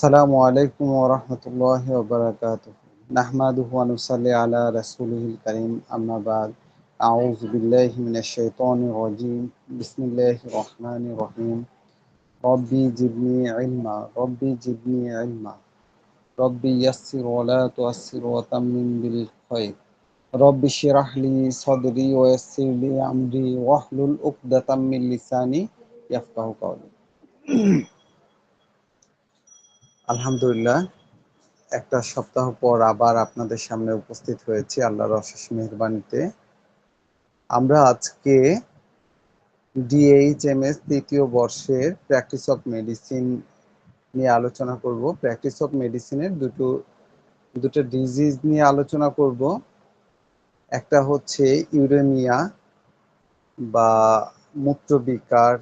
আসসালামু আলাইকুম ওয়া রাহমাতুল্লাহি ওয়া বারাকাতুহু। নাহমাদুহু ওয়া নুসাল্লি আলা রাসূলিহিল কারীম, আম্মা বা'দ। আউযু বিল্লাহি মিনাশ শাইতানির রাজীম। বিসমিল্লাহির রহমানির রহিম। রব্বি জিদনি ইলমা, রব্বি জিদনি ইলমা, রব্বি ইয়াসসির ওয়া লা তু'আসসির ওয়া তাম্মিম বিল খায়র। রব্বি ইশরাহ লি সাদরি ওয়া ইয়াসসির লি আমরি ওয়াহলুল উকদাতাম মিন লিসানি ইয়াফকাহু কাওলি। আলহামদুলিল্লাহ, একটা সপ্তাহ পর আবার আপনাদের সামনে উপস্থিত হয়েছি আল্লাহর অশেষ মেহেরবানিতে। আমরা আজকে ডিএইচএমএস তৃতীয় বর্ষের প্র্যাকটিস অফ মেডিসিন নিয়ে আলোচনা করব। প্র্যাকটিস অফ মেডিসিনের দুটো ডিজিজ নিয়ে আলোচনা করব। একটা হচ্ছে ইউরেমিয়া বা মূত্রবিকার,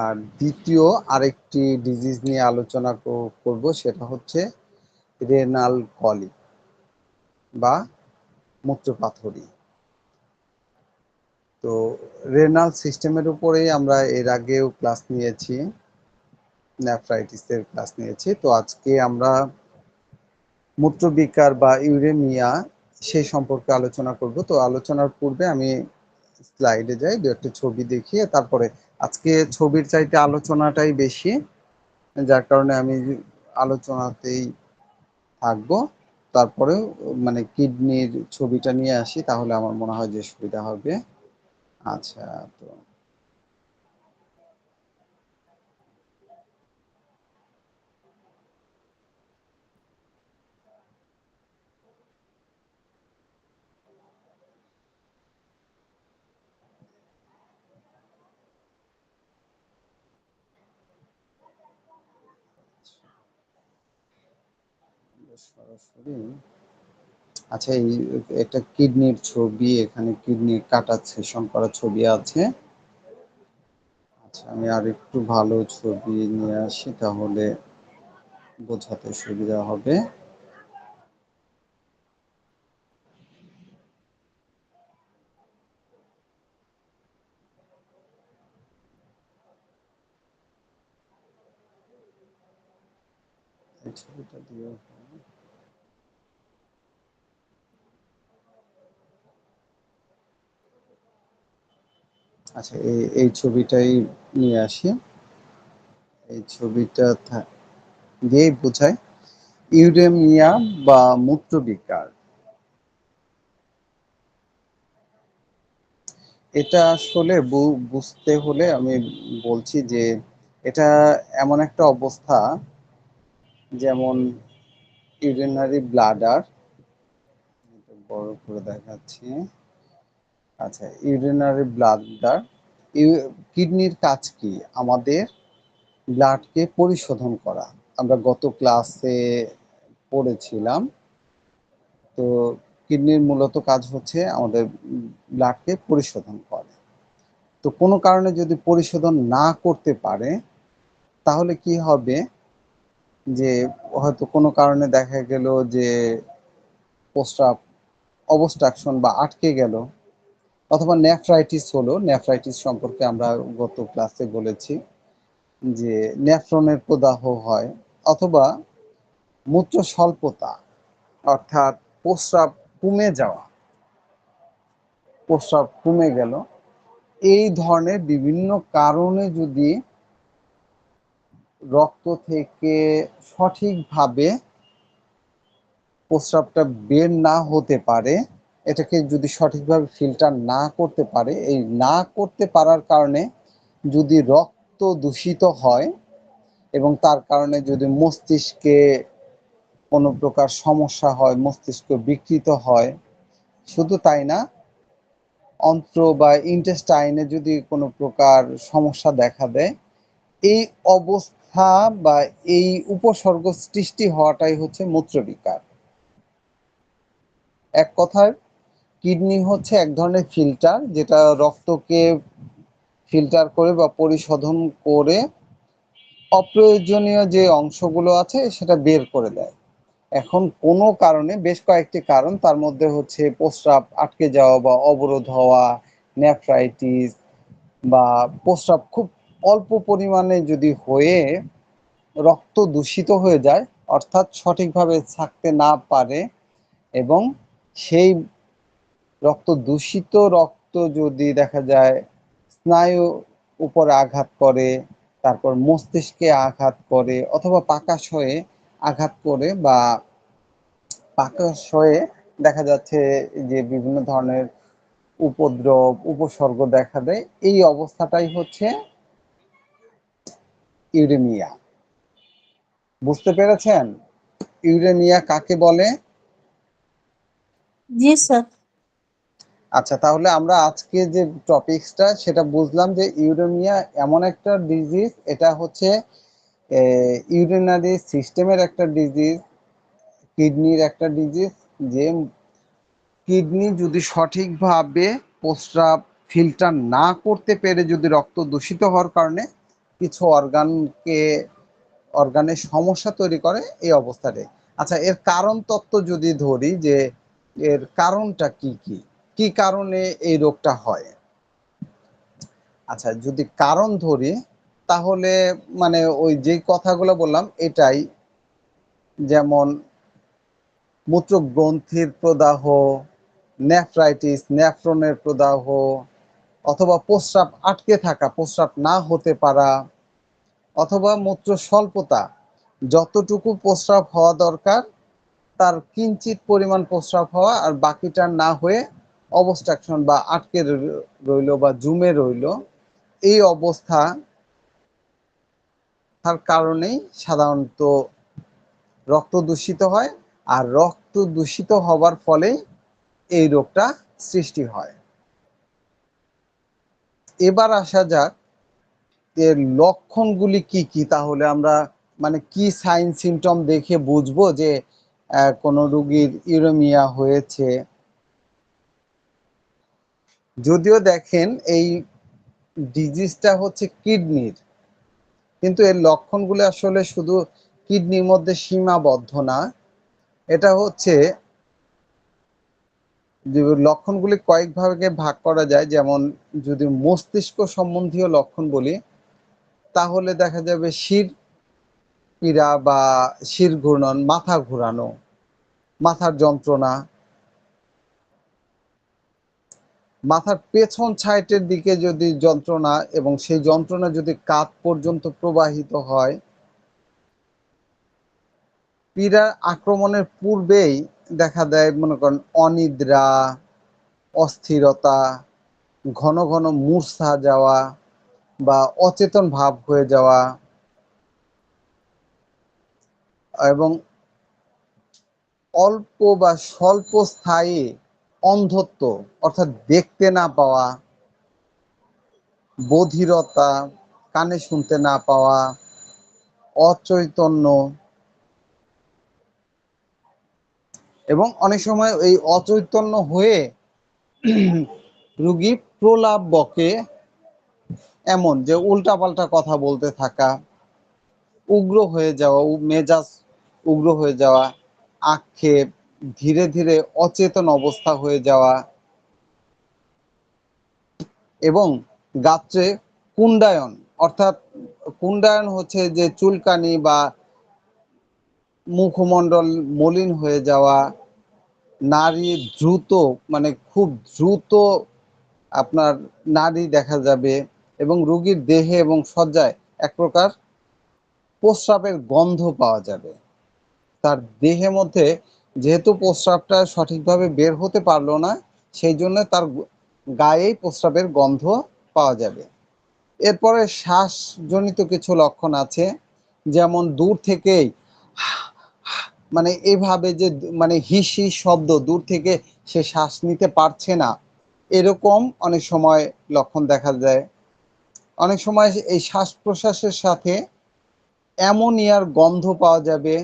আর দ্বিতীয় আরেকটি ডিজিজ নিয়ে আলোচনা করব, সেটা হচ্ছে রেনাল কলিক বা মূত্রপাথড়ী। তো রেনাল সিস্টেমের উপরেই আমরা এর আগেও ক্লাস নিয়েছি, নেফ্রাইটিসের ক্লাস নিয়েছি। তো আজকে আমরা মূত্রবিকার বা ইউরেমিয়া সেই সম্পর্কে আলোচনা করব। তো আলোচনার পূর্বে আমি স্লাইডে যাই, দু একটা ছবি দেখিয়ে তারপরে, আজকে ছবির চাইতে আলোচনাটাই বেশি, যার কারণে আমি আলোচনাতেই থাকবো। তারপরে মানে কিডনির ছবিটা নিয়ে আসি, তাহলে আমার মনে হয় যে সুবিধা হবে। আচ্ছা, তো সরাসরি, আচ্ছা, এই একটা কিডনির ছবি, এখানে কিডনি কাটা সেশন করা ছবি আছে। আচ্ছা, আমি আর একটু ভালো ছবি নিয়ে আসি, তাহলে বোঝাতে সুবিধা হবে। এই ছবিটা দিয়ে, আচ্ছা, এই ছবিটাই নিয়ে আসি। এই ছবিটা দিয়েই বোঝায় ইউরেমিয়া বা মূত্রবিকার। এটা আসলে বুঝতে হলে আমি বলছি যে এটা এমন একটা অবস্থা, যেমন ইউরিনারি ব্লাডার, বড় করে দেখাচ্ছি। আচ্ছা, ইউরিনারি ব্লাডার, কিডনির কাজ কি? আমাদের ব্লাডকে পরিশোধন করা। আমরা গত ক্লাসে পড়েছিলাম। তো কিডনির মূলত কাজ হচ্ছে আমাদের ব্লাডকে পরিশোধন করে। তো কোনো কারণে যদি পরিশোধন না করতে পারে, তাহলে কি হবে, যে হয়তো কোনো কারণে দেখা গেল যে প্রস্রাব অবস্ট্রাকশন বা আটকে গেল, অথবা নেফ্রাইটিস হলো। নেফ্রাইটিস সম্পর্কে আমরা গত ক্লাসে বলেছি যে নেফ্রনের প্রদাহ হয়, অথবা মূত্র স্বল্পতা, অর্থাৎ প্রস্রাব কমে যাওয়া, প্রস্রাব কমে গেল, এই ধরনের বিভিন্ন কারণে যদি রক্ত থেকে সঠিকভাবে প্রস্রাবটা বের না হতে পারে, এটাকে যদি সঠিকভাবে ফিল্টার না করতে পারে, এই না করতে পারার কারণে যদি রক্ত দূষিত হয় এবং তার কারণে যদি মস্তিষ্কে কোনো প্রকার সমস্যা হয়, মস্তিষ্ক বিকৃত হয়, শুধু তাই না, অন্ত্র বা ইন্টেস্টাইনে যদি কোনো প্রকার সমস্যা দেখা দেয়, এই অবস্থা বা এই উপসর্গ সৃষ্টি হওয়াটাই হচ্ছে মূত্রবিকার। এক কথায় কিডনি হচ্ছে এক ধরনের ফিল্টার, যেটা রক্তকে ফিল্টার করে বা পরিশোধন করে অপ্রয়োজনীয় যে অংশগুলো আছে সেটা বের করে দেয়। এখন কোনো কারণে, বেশ কয়েকটি কারণ, তার মধ্যে হচ্ছে প্রস্রাব আটকে যাওয়া বা অবরোধ হওয়া, নেফ্রাইটিস, বা প্রস্রাব খুব অল্প পরিমাণে যদি হয়ে রক্ত দূষিত হয়ে যায়, অর্থাৎ সঠিকভাবে থাকতে না পারে, এবং সেই রক্ত যদি দেখা যায় স্নায়ু উপরে আঘাত করে, তারপর মস্তিষ্কে আঘাত করে, অথবা পাকাশয়ে আঘাত করে, বা পাকাশয়ে দেখা যাচ্ছে যে বিভিন্ন ধরনের উপদ্রব, উপসর্গ দেখা দেয়। এই অবস্থাটাই হচ্ছে ইউরেমিয়া। বুঝতে পেরেছেন ইউরেমিয়া কাকে বলে? জি স্যার। আচ্ছা, তাহলে আমরা আজকে যে টপিকসটা সেটা বুঝলাম যে ইউরেমিয়া এমন একটা ডিজিজ, এটা হচ্ছে ইউরিনারি সিস্টেমের একটা ডিজিজ, কিডনির একটা ডিজিজ। যে কিডনি যদি সঠিকভাবে প্রস্রাব ফিল্টার না করতে পেরে, যদি রক্ত দূষিত হওয়ার কারণে কিছু অর্গানের সমস্যা তৈরি করে এই অবস্থাতে। আচ্ছা, এর কারণ তত্ত্ব যদি ধরি, যে এর কারণটা কি কি কি কারণে এই রোগটা হয়। আচ্ছা, যদি কারণ ধরি তাহলে মানে ওই যে কথাগুলো বললাম এটাই, যেমন মূত্রগ্রন্থির প্রদাহ, নেফ্রাইটিস, নেফ্রনের প্রদাহ, অথবা প্রস্রাব আটকে থাকা, প্রস্রাব না হতে পারা, অথবা মূত্র স্বল্পতা, যতটুকু প্রস্রাব হওয়া দরকার তার কিঞ্চিত পরিমাণ প্রস্রাব হওয়া, আর বাকিটা না হয়ে অবস্ট্রাকশন বা আটকে রইল বা জমে রইল, এই অবস্থা তার কারণেই সাধারণত রক্ত দূষিত হয়। আর রক্ত দূষিত হবার ফলে এই রোগটা সৃষ্টি হয়। এবার আসা যাক এর লক্ষণগুলি কি কি। তাহলে আমরা মানে কি সাইন সিমটম দেখে বুঝবো যে কোনো রোগীর ইউরেমিয়া হয়েছে। যদিও দেখেন এই ডিজিজটা হচ্ছে কিডনির, কিন্তু এর লক্ষণগুলো আসলে শুধু কিডনির মধ্যে সীমাবদ্ধ না। এটা হচ্ছে যে লক্ষণগুলি কয়েক ভাগে ভাগ করা যায়। যেমন যদি মস্তিষ্ক সম্বন্ধীয় লক্ষণ বলি, তাহলে দেখা যাবে শির পীড়া বা শির ঘূর্ণন, মাথা ঘোরানো, মাথার যন্ত্রণা, মাথার পেছন সাইডের দিকে যদি যন্ত্রণা, এবং সেই যন্ত্রণা যদি কাঁধ পর্যন্ত প্রবাহিত হয়। পীড়ার আক্রমণের পূর্বেই দেখা দেয় মনে করেন অনিদ্রা, অস্থিরতা, ঘন ঘন মূর্ছা যাওয়া বা অচেতন ভাব হয়ে যাওয়া, এবং অল্প বা স্বল্প স্থায়ী অন্ধত্ব, অর্থাৎ দেখতে না পাওয়া, বধিরতা, কানে শুনতে না পাওয়া, অচৈতন্য, এবং অনেক সময় এই অচৈতন্য হয়ে রুগী প্রলাপ বকে, এমন যে উল্টাপাল্টা কথা বলতে থাকা, উগ্র হয়ে যাওয়া, মেজাজ উগ্র হয়ে যাওয়া, আক্ষেপ, ধীরে ধীরে অচেতন অবস্থা হয়ে যাওয়া, এবং গাত্রে কুণ্ডায়ন, অর্থাৎ কুণ্ডায়ন হচ্ছে যে চুলকানি বা মুখমণ্ডল মলিন হয়ে যাওয়া, নারী দ্রুত মানে খুব দ্রুত আপনার নারী দেখা যাবে, এবং রোগীর দেহে এবং সজ্জায় এক প্রকার প্রস্রাবের গন্ধ পাওয়া যাবে। তার দেহের মধ্যে যেহেতু প্রস্রাবটা সঠিকভাবে বের হতে পারলো না, সেই জন্য তার গায়েই প্রস্রাবের গন্ধ পাওয়া যাবে। এরপরে শ্বাসজনিত কিছু লক্ষণ আছে, যেমন দূর থেকেই মানে এভাবে যে মানে হিস হিস শব্দ, দূর থেকে সে শ্বাস নিতে পারছে না, এরকম অনেক সময় লক্ষণ দেখা যায়। অনেক সময় এই শ্বাস প্রশ্বাসের সাথে অ্যামোনিয়ার গন্ধ পাওয়া যাবে।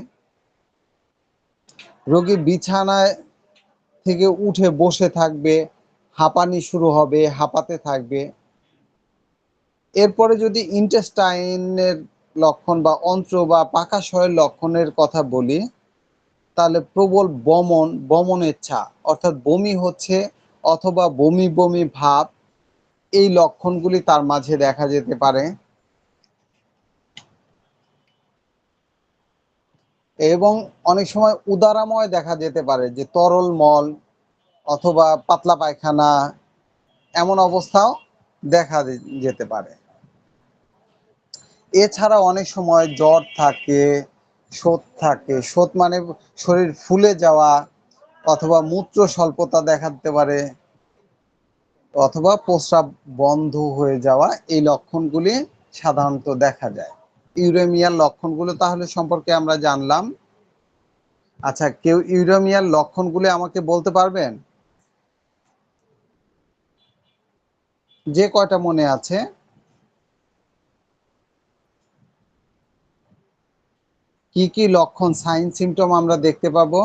রোগী বিছানায় থেকে উঠে বসে থাকবে, হাঁপানি শুরু হবে, হাঁপাতে থাকবে। এরপরে যদি ইন্টেস্টাইনের লক্ষণ বা অন্ত্র বা পাকাশয়ের লক্ষণের কথা বলি, তাহলে প্রবল বমন ইচ্ছা, অর্থাৎ বমি হচ্ছে অথবা বমি বমি ভাব, এই লক্ষণগুলি তার মাঝে দেখা যেতে পারে। এবং অনেক সময় উদারাময় দেখা যেতে পারে, যে তরল মল অথবা পাতলা পায়খানা, এমন অবস্থাও দেখা যেতে পারে। এছাড়া অনেক সময় জ্বর থাকে, শোথ থাকে। শোথ মানে শরীর ফুলে যাওয়া, অথবা মূত্র স্বল্পতা দেখা দিতে পারে, অথবা প্রস্রাব বন্ধ হয়ে যাওয়া। এই লক্ষণগুলি সাধারণত দেখা যায়। ইউরেমিয়ার লক্ষণগুলো তাহলে সম্পর্কে আমরা জানলাম। আচ্ছা, কেউ ইউরেমিয়ার লক্ষণগুলি আমাকে বলতে পারবেন? যে কয়টা মনে আছে। কি কি লক্ষণ, সাইন সিমটম আমরা দেখতে পাবো?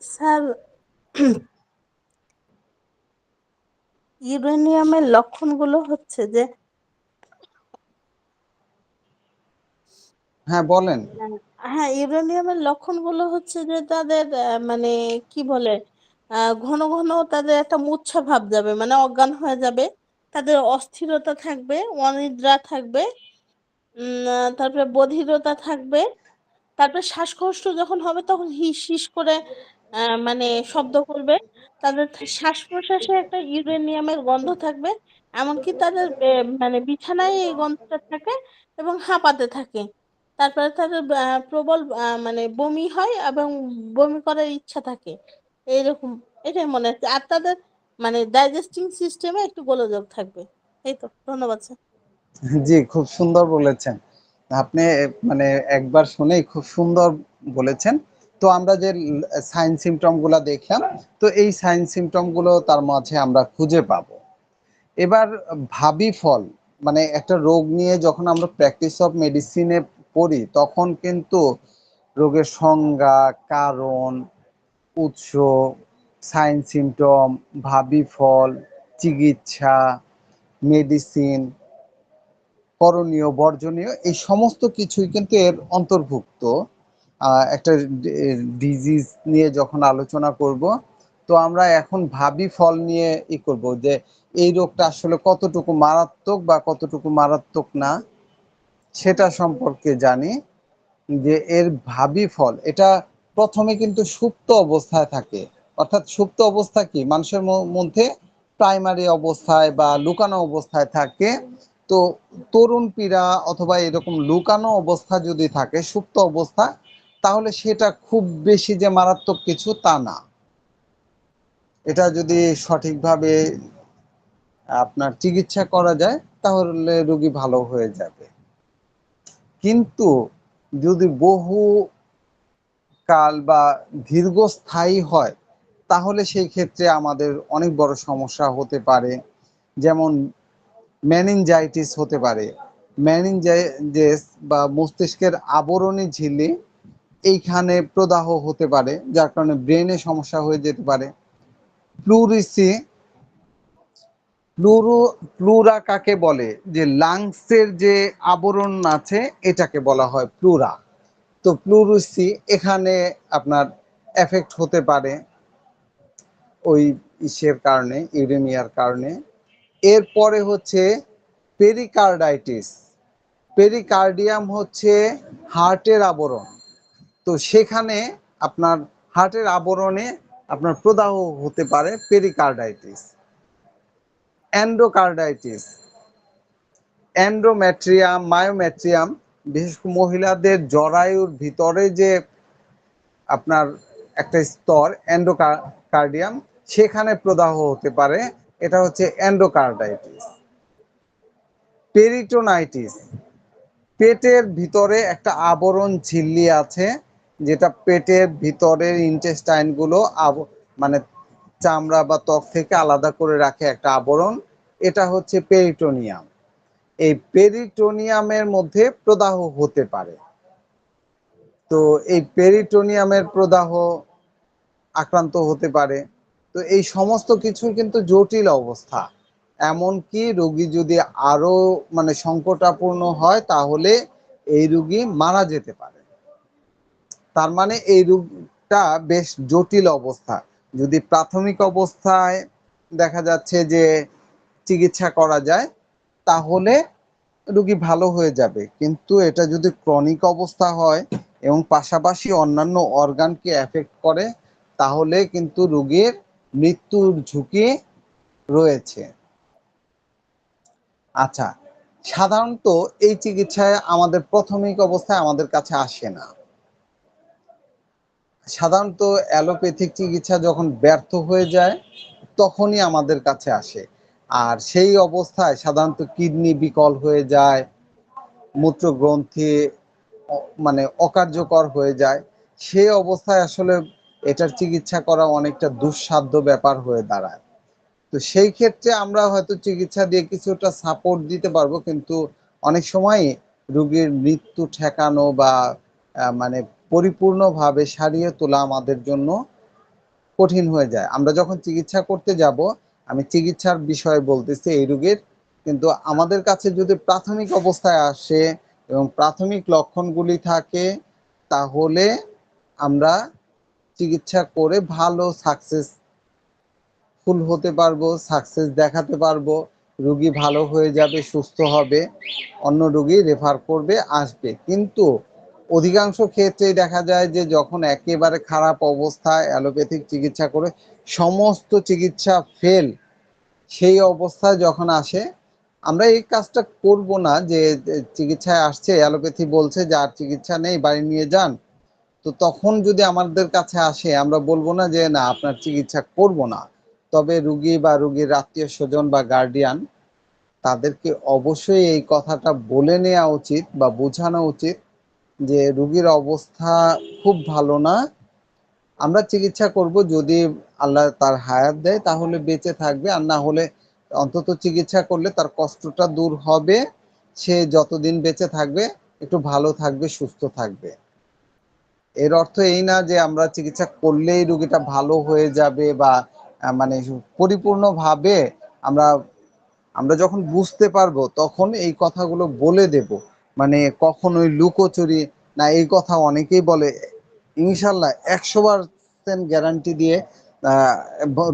স্যার, ইউরেনিয়ামের লক্ষণগুলো হচ্ছে যে, হ্যাঁ বলেন। হ্যাঁ, ইউরেনিয়ামের লক্ষণগুলো হচ্ছে যে তাদের মানে কি বলে, ঘন ঘন তাদের একটা মূর্ছা ভাব যাবে, মানে অজ্ঞান হয়ে যাবে। তাদের অস্থিরতা থাকবে, অনিদ্রা থাকবে, তারপরে বধিরতা থাকবে। তারপরে শ্বাসকষ্ট যখন হবে তখন হিস হিস করে মানে শব্দ করবে। তাদের শ্বাস প্রশ্বাসে একটা ইউরেনিয়ামের গন্ধ থাকবে। এমনকি তাদের মানে বিছানায় এই গন্ধটা থাকে এবং হাঁপাতে থাকে। তারপরে তাদের প্রবল মানে বমি হয় এবং বমি করার ইচ্ছা থাকে। এইরকম, এটাই মনে হচ্ছে। আর তাদের মানে ডাইজেস্টিং সিস্টেমে একটু গোলযোগ থাকবে। এই তো, ধন্যবাদ স্যার। জি, খুব সুন্দর বলেছেন আপনি। মানে একবার শুনেই খুব সুন্দর বলেছেন। তো আমরা যে সাইন সিমটম গুলা দেখলাম, তো এই সাইন সিমটম গুলো তার মাঝে আমরা খুঁজে পাবো। এবার ভাবি ফল, মানে একটা রোগ নিয়ে যখন আমরা প্র্যাকটিস অফ মেডিসিনে পড়ি, তখন কিন্তু রোগের সংজ্ঞা, কারণ, উৎস, সাইন সিমটম, ভাবি ফল, চিকিৎসা, মেডিসিন, করণীয়, বর্জনীয়, এই সমস্ত কিছুই কিন্তু এর অন্তর্ভুক্ত। একটা ডিজিজ নিয়ে যখন আলোচনা করব, তো আমরা এখন ভাবি ফল নিয়ে করব যে এই রোগটা আসলে কতটুকু মারাত্মক বা কতটুকু মারাত্মক না, সেটা সম্পর্কে জানি। যে এর ভাবি ফল, এটা প্রথমে কিন্তু সুপ্ত অবস্থায় থাকে। অর্থাৎ সুপ্ত অবস্থা কি, মানুষের মধ্যে প্রাইমারি অবস্থায় বা লুকানো অবস্থায় থাকে। তো তরুণ পীড়া অথবা এরকম লুকানো অবস্থা যদি থাকে, সুপ্ত অবস্থা, তাহলে সেটা খুব বেশি যে মারাত্মক কিছু তা না। এটা যদি সঠিকভাবে আপনার চিকিৎসা করা যায়, তাহলে রোগী ভালো হয়ে যাবে। কিন্তু যদি বহু কাল বা দীর্ঘস্থায়ী হয়, তাহলে সেই ক্ষেত্রে আমাদের অনেক বড় সমস্যা হতে পারে। যেমন মেনিনজাইটিস হতে পারে। মেনিনজাইটিস বা মস্তিষ্কের আবরণী ঝিল্লি, এইখানে প্রদাহ হতে পারে, যার কারণে ব্রেনে সমস্যা হয়ে যেতে পারে। প্লুরিসি, প্লুরা কাকে বলে, যে লাংসের যে আবরণ আছে এটাকে বলা হয় প্লুরা। তো প্লুরিসি এখানে আপনার এফেক্ট হতে পারে ওই ইসের কারণে, ইউরেমিয়ার কারণে। এরপরে হচ্ছে পেরিকার্ডাইটিস। পেরিকার্ডিয়াম হচ্ছে হার্টের আবরণ। তো সেখানে আপনার হার্টের আবরণে আপনার প্রদাহ হতে পারে, পেরিকার্ডাইটিস। অ্যান্ডোকার্ডাইটিস, অ্যান্ড্রোমেট্রিয়াম, মায়োমেট্রিয়াম, বিশেষ করে মহিলাদের জরায়ুর ভিতরে যে আপনার একটা স্তর এন্ডোকার্ডিয়াম, সেখানে প্রদাহ হতে পারে। এটা হচ্ছে এন্ডোকার্ডাইটিস। পেরিটোনাইটিস, পেটের ভিতরে একটা আবরণ ঝিল্লি আছে, যেটা পেটের ভিতরের ইন্টেস্টাইন গুলো মানে চামড়া বা ত্বক থেকে আলাদা করে রাখে একটা আবরণ। এটা হচ্ছে পেরিটোনিয়াম। এই পেরিটোনিয়ামের মধ্যে প্রদাহ হতে পারে। তো এই পেরিটোনিয়ামের প্রদাহ আক্রান্ত হতে পারে। তো এই সমস্ত কিছু কিন্তু জটিল অবস্থা। এমনকি রোগী যদি আরো মানে সংকটাপূর্ণ হয়, তাহলে এই রোগী মারা যেতে পারে। তার মানে এই রোগটা বেশ জটিল অবস্থা। যদি প্রাথমিক অবস্থায় দেখা যাচ্ছে যে চিকিৎসা করা যায়, তাহলে রোগী ভালো হয়ে যাবে। কিন্তু এটা যদি ক্রনিক অবস্থা হয় এবং পাশাপাশি অন্যান্য অর্গানকে এফেক্ট করে, তাহলে কিন্তু রোগীর মৃত্যুর ঝুঁকি রয়েছে। আচ্ছা, সাধারণত এই চিকিৎসায় আমাদের প্রাথমিক অবস্থায় আমাদের কাছে আসে না। সাধারণত অ্যালোপ্যাথিক চিকিৎসা যখন ব্যর্থ হয়ে যায়, তখনই আমাদের কাছে আসে। আর সেই অবস্থায় সাধারণত কিডনি বিকল হয়ে যায়, মূত্রগ্রন্থি মানে অকার্যকর হয়ে যায়। সেই অবস্থায় আসলে এটার চিকিৎসা করা অনেকটা দুঃসাধ্য ব্যাপার হয়ে দাঁড়ায়। তো সেই ক্ষেত্রে আমরা হয়তো চিকিৎসা দিয়ে কিছুটা সাপোর্ট দিতে পারবো, কিন্তু অনেক সময়ই রোগীর মৃত্যু ঠেকানো বা মানে পরিপূর্ণভাবে সারিয়ে তোলা আমাদের জন্য কঠিন হয়ে যায়। আমরা যখন চিকিৎসা করতে যাব, আমি চিকিৎসার বিষয়ে বলতেছি এই রোগীর, কিন্তু আমাদের কাছে যদি প্রাথমিক অবস্থায় আসে এবং প্রাথমিক লক্ষণগুলি থাকে, তাহলে আমরা চিকিৎসা করে ভালো সাকসেসফুল হতে পারবো, সাকসেস দেখাতে পারবো, রোগী ভালো হয়ে যাবে, সুস্থ হবে, অন্য রোগী রেফার করবে, আসবে। কিন্তু অধিকাংশ ক্ষেত্রেই দেখা যায় যে যখন একেবারে খারাপ অবস্থায় অ্যালোপ্যাথিক চিকিৎসা করে সমস্ত চিকিৎসা ফেল, সেই অবস্থায় যখন আসে, আমরা এই কাজটা করব না যে চিকিৎসায় আসছে, অ্যালোপ্যাথি বলছে যে আর চিকিৎসা নেই, বাড়ি নিয়ে যান। তো তখন যদি আমাদের কাছে আসে, আমরা বলবো না যে না, আপনার চিকিৎসা করব না। তবে রুগী বা রুগীর আত্মীয় স্বজন বা গার্ডিয়ান, তাদেরকে অবশ্যই এই কথাটা বলে নেওয়া উচিত বা বোঝানো উচিত যে রুগীর অবস্থা খুব ভালো না, আমরা চিকিৎসা করব, যদি আল্লাহ তার হায়াত দেয় তাহলে বেঁচে থাকবে, আর না হলে অন্তত চিকিৎসা করলে তার কষ্টটা দূর হবে, সে যতদিন বেঁচে থাকবে একটু ভালো থাকবে, সুস্থ থাকবে। এর অর্থ এই না যে আমরা চিকিৎসা করলেই রোগীটা ভালো হয়ে যাবে বা মানে পরিপূর্ণভাবে আমরা আমরা যখন বুঝতে পারবো তখন এই কথাগুলো বলে দেব। মানে কখনোই লুকোচুরি না, এই কথা অনেকেই বলে ইনশাল্লাহ 100% গ্যারান্টি দিয়ে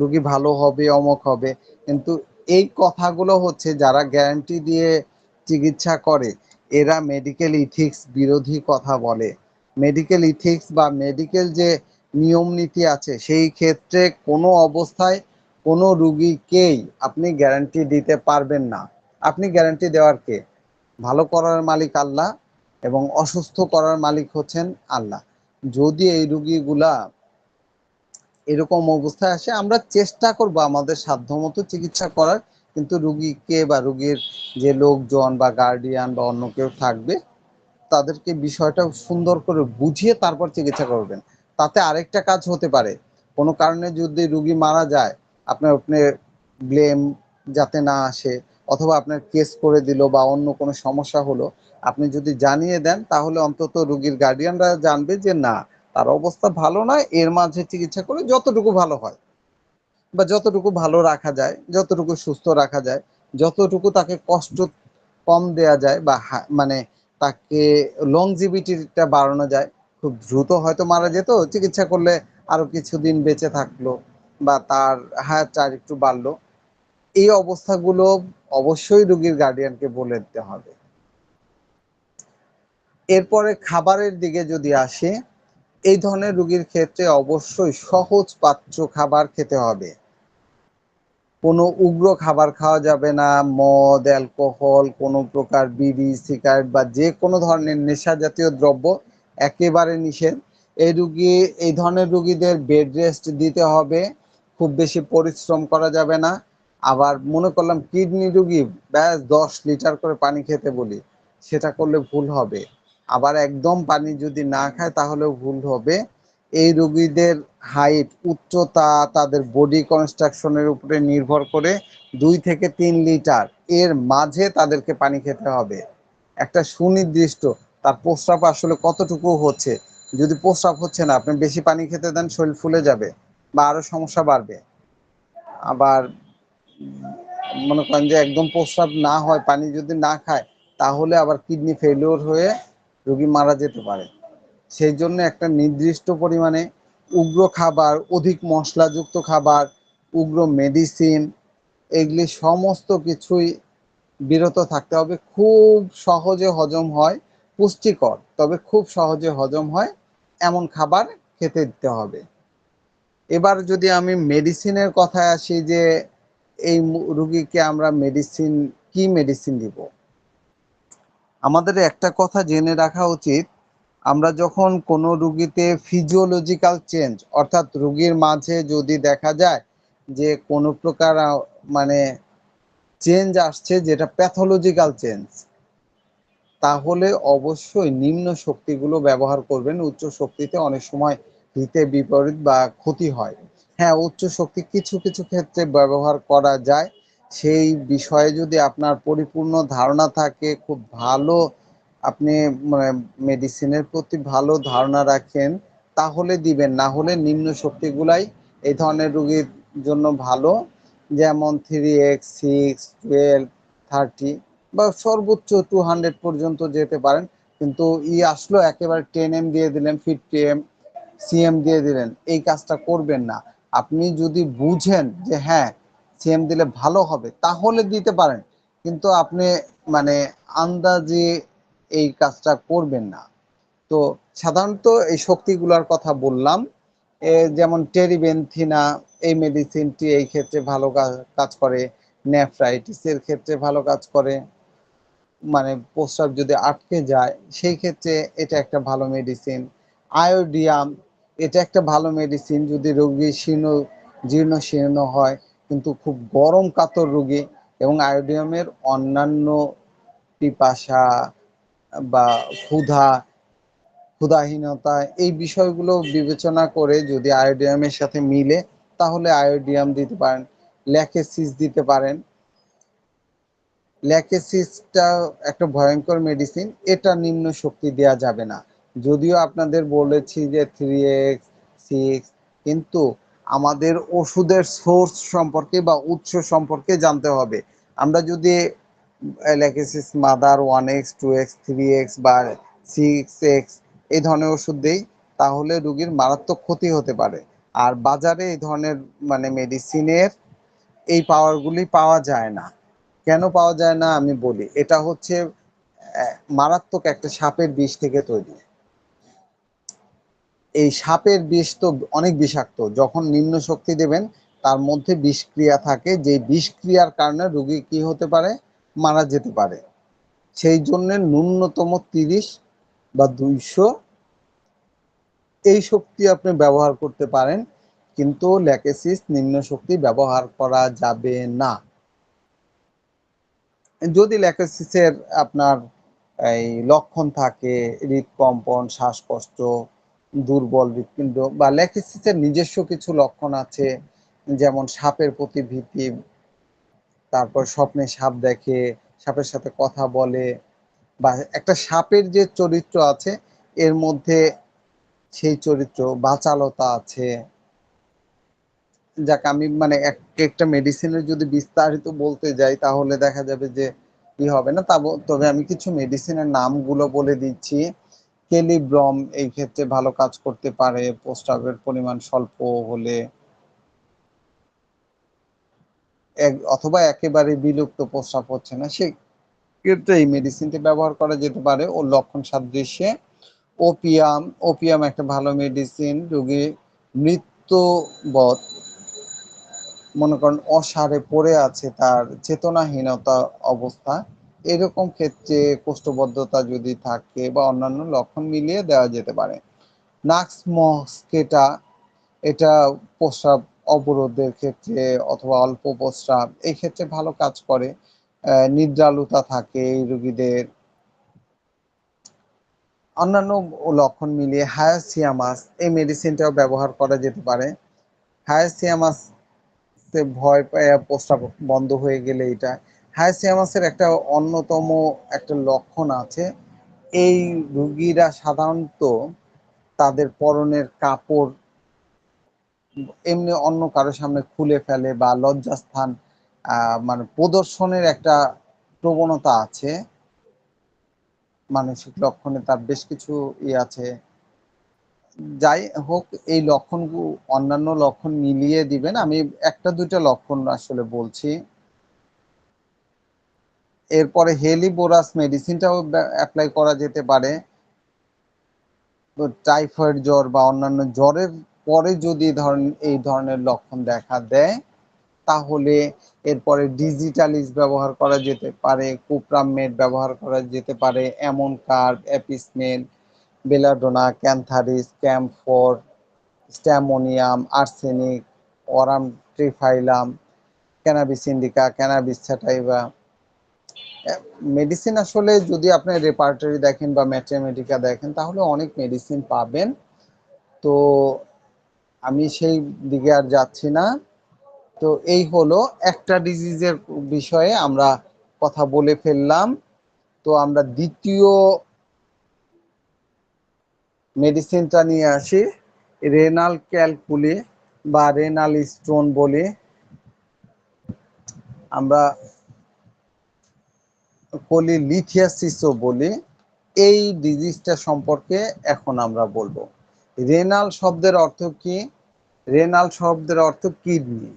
রোগী ভালো হবে, অমক হবে। কিন্তু এই কথাগুলো হচ্ছে যারা গ্যারান্টি দিয়ে চিকিৎসা করে, এরা মেডিকেল ইথিক্স বিরোধী কথা বলে। মেডিকেল ইথিক্স বা মেডিকেল যে নিয়ম নীতি আছে, সেই ক্ষেত্রে কোনো অবস্থায় কোনো রুগীকেই আপনি গ্যারান্টি দিতে পারবেন না। আপনি গ্যারান্টি দেওয়ার কে? ভালো করার মালিক আল্লাহ এবং অসুস্থ করার মালিক হচ্ছেন আল্লাহ। যদি এই রুগীগুলা এরকম অবস্থায় আসে, আমরা চেষ্টা করব আমাদের সাধ্যমতো চিকিৎসা করার, কিন্তু রুগীকে বা রুগীর যে লোকজন বা গার্ডিয়ান বা অন্য কেউ থাকবে, তাদেরকে বিষয়টা সুন্দর করে বুঝিয়ে তারপর চিকিৎসা করবেন। তাতে আরেকটা কাজ হতে পারে, কোনো কারণে যদি রুগী মারা যায়, আপনি ব্লেম যাতে না আসে, অথবা আপনার কেস করে দিল বা অন্য কোনো সমস্যা হলো, আপনি যদি জানিয়ে দেন, তাহলে অন্তত রুগীর গার্ডিয়ানরা জানবে যে না, তার অবস্থা ভালো নয়, এর মাঝে চিকিৎসা করে যতটুকু ভালো হয় বা যতটুকু ভালো রাখা যায়, যতটুকু সুস্থ রাখা যায়, যতটুকু তাকে কষ্ট কম দেয়া যায় বা মানে তাকে লংজিভিটিটা বাড়ানো যায়। খুব দ্রুত হয়তো মারা যেত, চিকিৎসা করলে আরো কিছুদিন বেঁচে থাকলো বা তার হায়াতটা আরেকটু বাড়লো। এই অবস্থাগুলো অবশ্যই রোগীর গার্ডিয়ানকে বলে দিতে হবে। এরপরে খাবারের দিকে যদি আসে, এই ধরনের রোগীর ক্ষেত্রে অবশ্যই সহজ পাচ্য খাবার খেতে হবে। কোনো উগ্র খাবার খাওয়া যাবে না, মদ, অ্যালকোহল, কোনো প্রকার বিড়ি, সিগারেট বা যে কোনো ধরনের নেশা জাতীয় দ্রব্য একেবারে নিষেধ। এই ধরনের রুগীদের বেড রেস্ট দিতে হবে, খুব বেশি পরিশ্রম করা যাবে না। আবার মনে করলাম কিডনি রুগী, ব্যাস 10 লিটার করে পানি খেতে বলি, সেটা করলে ভুল হবে। আবার একদম পানি যদি না খায় তাহলেও ভুল হবে। এই রোগীদের হাইট, উচ্চতা, তাদের বডি কনস্ট্রাকশনের উপরে নির্ভর করে 2 থেকে 3 লিটার এর মাঝে তাদেরকে পানি খেতে হবে। একটা সুনির্দিষ্ট, তার প্রস্রাব আসলে কতটুকু হচ্ছে, যদি প্রস্রাব হচ্ছে না, আপনি বেশি পানি খেতে দেন, শরীর ফুলে যাবে বা আরো সমস্যা বাড়বে। আবার মনে করেন যে একদম প্রস্রাব না হয়, পানি যদি না খায়, তাহলে আবার কিডনি ফেলিওর হয়ে রোগী মারা যেতে পারে। সেই জন্য একটা নির্দিষ্ট পরিমাণে উগ্র খাবার, অধিক মশলাযুক্ত খাবার, উগ্র মেডিসিন, এগুলি সমস্ত কিছুই বিরত থাকতে হবে। খুব সহজে হজম হয়, পুষ্টিকর তবে খুব সহজে হজম হয় এমন খাবার খেতে দিতে হবে। এবার যদি আমি মেডিসিনের কথায় আসি যে এই রুগীকে আমরা কি মেডিসিন দিব? আমাদের একটা কথা জেনে রাখা উচিত, আমরা যখন কোনো রুগীতে ফিজিওলজিক্যাল চেঞ্জ অর্থাৎ রুগীর মাঝে যদি দেখা যায় যে কোনো প্রকার মানে চেঞ্জ আসছে যেটা প্যাথোলজিক্যাল চেঞ্জ, তাহলে অবশ্যই নিম্ন শক্তিগুলো ব্যবহার করবেন। উচ্চ শক্তিতে অনেক সময় হিতে বিপরীত বা ক্ষতি হয়। হ্যাঁ, উচ্চ শক্তি কিছু কিছু ক্ষেত্রে ব্যবহার করা যায়। সেই বিষয়ে যদি আপনার পরিপূর্ণ ধারণা থাকে, খুব ভালো আপনি মেডিসিনের প্রতি ভালো ধারণা রাখেন, তাহলে দিবেন। না হলে নিম্ন শক্তিগুলাই এই ধরনের রোগীর জন্য ভালো। যেমন 3x, 6, 12, 30 বা সর্বোচ্চ 200 পর্যন্ত যেতে পারেন। কিন্তু আসলো একেবারে 10m দিয়ে দিলেন, 50m, সিএম দিয়ে দিলেন, এই কাজটা করবেন না। আপনি যদি বুঝেন যে হ্যাঁ সিএম দিলে ভালো হবে তাহলে দিতে পারেন, কিন্তু আপনি মানে আন্দাজে এই কাজটা করবেন না। তো সাধারণত এই শক্তিগুলোর কথা বললাম, যেমন টেরিবেনথিনা, এই মেডিসিনটি এই ক্ষেত্রে ভালো কাজ করে। নেফ্রাইটিসের ক্ষেত্রে ভালো কাজ করে, মানে প্রস্রাব যদি আটকে যায় সেই ক্ষেত্রে এটা একটা ভালো মেডিসিন। আয়োডিয়াম, এটা একটা ভালো মেডিসিন যদি রোগী জীর্ণ শীর্ণ হয়, কিন্তু খুব গরম কাতর রোগী, এবং আয়োডিয়ামের অন্যান্য পিপাসা বা ক্ষুধা, ক্ষুধাহীনতা, এই বিষয়গুলো বিবেচনা করে যদি আয়োডিয়ামের সাথে মিলে তাহলে আয়োডিয়াম দিতে পারেন। ল্যাকেসিস দিতে পারেন। ল্যাকেসিসটা একটা ভয়ঙ্কর মেডিসিন, এটা নিম্ন শক্তি দেওয়া যাবে না। যদিও আপনাদের বলেছি যে 3x, 6, কিন্তু আমাদের ওষুধের সোর্স সম্পর্কে বা উৎস সম্পর্কে জানতে হবে। আমরা যদি Lachesis mother 1x, 2x, 3x বা 6x এই ধরনের ওষুধ দেই, তাহলে রোগীর মারাত্মক ক্ষতি হতে পারে। আর বাজারে এই ধরনের মেডিসিনের এই পাওয়ারগুলি পাওয়া যায় না। কেন পাওয়া যায় না আমি বলি। এটা হচ্ছে মারাত্মক একটা সাপের বিষ থেকে তৈরি। এই সাপের বিষ তো অনেক বিষাক্ত। যখন নিম্ন শক্তি দেবেন তার মধ্যে বিষক্রিয়া থাকে, যে বিষক্রিয়ার কারণে রোগী কি হতে পারে, মারা যেতে পারে। সেই জন্য ন্যূনতম 30 বা 200 এই শক্তি আপনি ব্যবহার করতে পারেন, কিন্তু ল্যাকেসিস নিম্ন শক্তি ব্যবহার করা যাবে না। যদি ল্যাকেসিসের আপনার এই লক্ষণ থাকে, হৃদকম্পন, শ্বাসকষ্ট, দুর্বল হৃৎপিণ্ড, বা ল্যাকেসিসের নিজস্ব কিছু লক্ষণ আছে, যেমন সাপের প্রতি ভীতি, তারপর স্বপ্নে সাপ দেখে, সাপের সাথে কথা বলে, বা একটা সাপের যে চরিত্র আছে এর মধ্যে সেই চরিত্র বাচালতা আছে। যাক, আমি একটা মেডিসিনের যদি বিস্তারিত বলতে যাই তাহলে দেখা যাবে যে কি হবে না। তবে আমি কিছু মেডিসিনের নামগুলো বলে দিচ্ছি। কেলিব্রম এই ক্ষেত্রে ভালো কাজ করতে পারে প্রস্রাবের পরিমাণ স্বল্প হলে, অথবা একেবারে বিলুপ্ত প্রস্রাব হচ্ছে না, সেই ক্ষেত্রে এই মেডিসিনটি ব্যবহার করা যেতে পারে ও লক্ষণ সাদৃশ্যে। ওপিয়াম, ওপিয়াম একটা ভালো মেডিসিন। রোগী মৃত্যুবৎ, মনে করেন অসাড়ে পড়ে আছে, তার চেতনাহীনতা অবস্থা, এরকম ক্ষেত্রে কোষ্ঠবদ্ধতা যদি থাকে বা অন্যান্য লক্ষণ মিলিয়ে দেওয়া যেতে পারে। নাক্স মস্কেটা, এটা প্রস্রাব অবরোধের ক্ষেত্রে অথবা অল্প প্রস্রাব এই ক্ষেত্রে ভালো কাজ করে। নিদ্রালুতা থাকে এই রোগীদের। অন্যান্য লক্ষণ মিলিয়ে হায়াসিয়ামাস এই মেডিসিনটাও ব্যবহার করা যেতে পারে। হায়াসিয়ামাস ভয় পায় প্রস্রাব বন্ধ হয়ে গেলে এটা। হায়াসিয়ামাসের একটা অন্যতম একটা লক্ষণ আছে, এই রুগীরা সাধারণত তাদের পরনের কাপড় এমনি অন্য কারো সামনে খুলে ফেলে বা লজ্জাস্থান প্রদর্শনের একটা প্রবণতা আছে। মানসিক লক্ষণে তার বেশ কিছু আছে। যাই হোক, এই লক্ষণগুলো অন্যান্য লক্ষণ মিলিয়ে দিবেন। আমি একটা দুইটা লক্ষণ আসলে বলছি। এরপরে হেলিবোরাস মেডিসিনটাও অ্যাপ্লাই করা যেতে পারে। তো টাইফয়েড জ্বর বা অন্যান্য জ্বরের পরে যদি ধরেন এই ধরনের লক্ষণ দেখা দেয়, তাহলে এরপরে ডিজিটালিস ব্যবহার করা যেতে পারে, কুপ্রামেট ব্যবহার করা যেতে পারে, এমন carb, apis mel, belladonna, cantharis, camphor, stramonium, arsenic, aurum triphyllum, cannabis indica, cannabis sativa. Medicine আসলে যদি আপনি রেপার্টরি দেখেন বা ম্যাথমেটিকা দেখেন তাহলে অনেক মেডিসিন পাবেন। তো আমি সেই দিকে আর যাচ্ছি না। তো এই হলো একটা ডিজিজের বিষয়ে আমরা কথা বলে ফেললাম। তো আমরা দ্বিতীয় মেডিসিনটা নিয়ে আসি, রেনাল ক্যালকুলি বা রেনাল স্টোন বলি আমরা, কোলিলিথিয়াসিসও বলি। এই ডিজিজটা সম্পর্কে এখন আমরা বলবো। রেনাল শব্দের অর্থ কি? রেনাল শব্দের অর্থ কিডনি।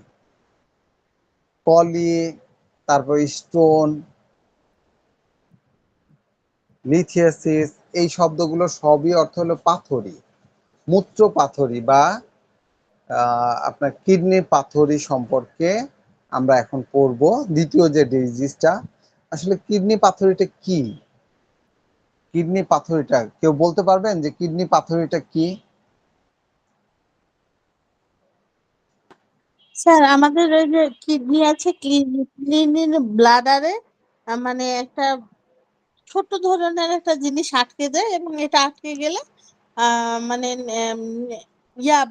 কলি, তারপর স্টোন, লিথিয়াসিস, এই শব্দগুলো সবই অর্থ হলো পাথরি, মূত্র পাথরি বা আপনার কিডনি পাথরি সম্পর্কে আমরা এখন পড়ব। দ্বিতীয় যে ডিজিজটা, আসলে কিডনি পাথরিটা কি? কিডনি পাথরিটা কেউ বলতে পারবেন যে কিডনি পাথরিটা কি? স্যার আমাদের ওই যে কিডনি আছে, কিডনির ব্লাডারে মানে একটা ছোট ধরনের একটা জিনিস আটকে যায়, এবং এটা আটকে গেলে মানে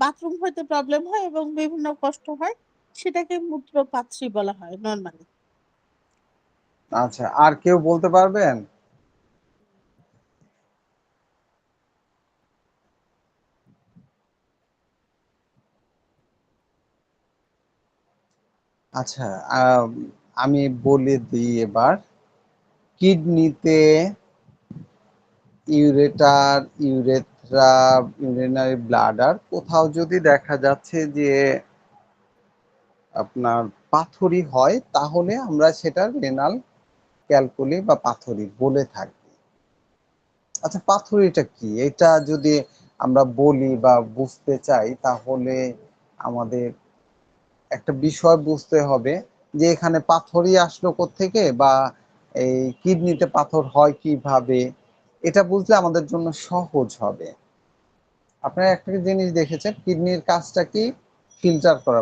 বাথরুম হইতে প্রবলেম হয় এবং বিভিন্ন কষ্ট হয়, সেটাকে মূত্রপাথড়ী বলা হয় নর্মালি। আচ্ছা, আর কেউ বলতে পারবেন? আচ্ছা, আমি বলে দিই এবার। কিডনিতে ইউরেটার, ইউরেথ্রা, ইউরিনারি ব্লাডার কোথাও যদি দেখা যাচ্ছে যে আপনার পাথরি হয়, তাহলে আমরা সেটা রেনাল ক্যালকুলি বা পাথরি বলে থাকি। আচ্ছা, পাথরিটা কি এটা যদি আমরা বলি বা বুঝতে চাই, তাহলে আমাদের একটা বিষয় বুঝতে হবে যে এখানে পাথরই আসলো কোত্থেকে, বা এই কিডনিতে পাথর হয় কিভাবে। এটা বুঝলে আমাদের জন্য সহজ হবে। আপনারা একটা জিনিস দেখেছেন, কিডনির কাজটা কি? ফিল্টার করা,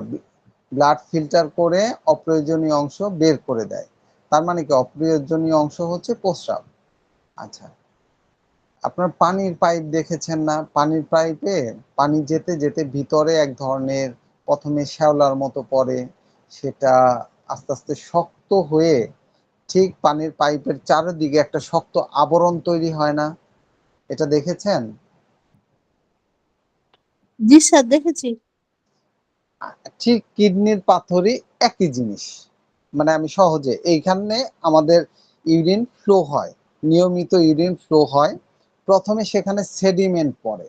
ব্লাড ফিল্টার করে অপ্রয়োজনীয় অংশ বের করে দেয়। তার মানে কি, অপ্রয়োজনীয় অংশ হচ্ছে প্রস্রাব। আচ্ছা, আপনার পানির পাইপ দেখেছেন না? পানির পাইপে পানি যেতে যেতে ভিতরে এক ধরনের প্রথমে শ্যাওলার মতো পড়ে, সেটা আস্তে আস্তে শক্ত হয়ে ঠিক পানির পাইপের চারিদিকে একটা শক্ত আবরণ তৈরি হয় না? এটা দেখেছেন? জি স্যার, দেখেছি। ঠিক কিডনির পাথরই একই জিনিস। মানে আমি সহজে, এইখানে আমাদের ইউরিন ফ্লো হয়, নিয়মিত ইউরিন ফ্লো হয়। প্রথমে সেখানে সেডিমেন্ট পড়ে,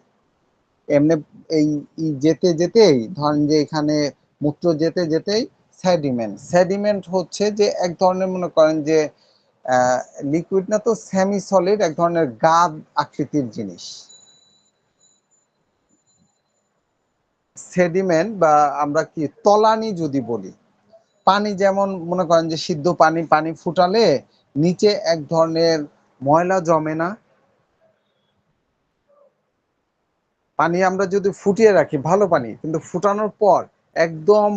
এমনি এই যেতে যেতেই ধরেন যে এখানে মূত্র যেতে যেতেই সেডিমেন্ট, সেডিমেন্ট হচ্ছে যে এক ধরনের, মনে করেন যে লিকুইড না, তো সেমি সলিড, এক ধরনের গাদ আকৃতির জিনিস সেডিমেন্ট। বা আমরা কি তলানি যদি বলি, পানি যেমন মনে করেন যে সিদ্ধ পানি, পানি ফুটালে নিচে এক ধরনের ময়লা জমে না? পানি আমরা যদি ফুটিয়ে রাখি, ভালো পানি, কিন্তু ফুটানোর পর একদম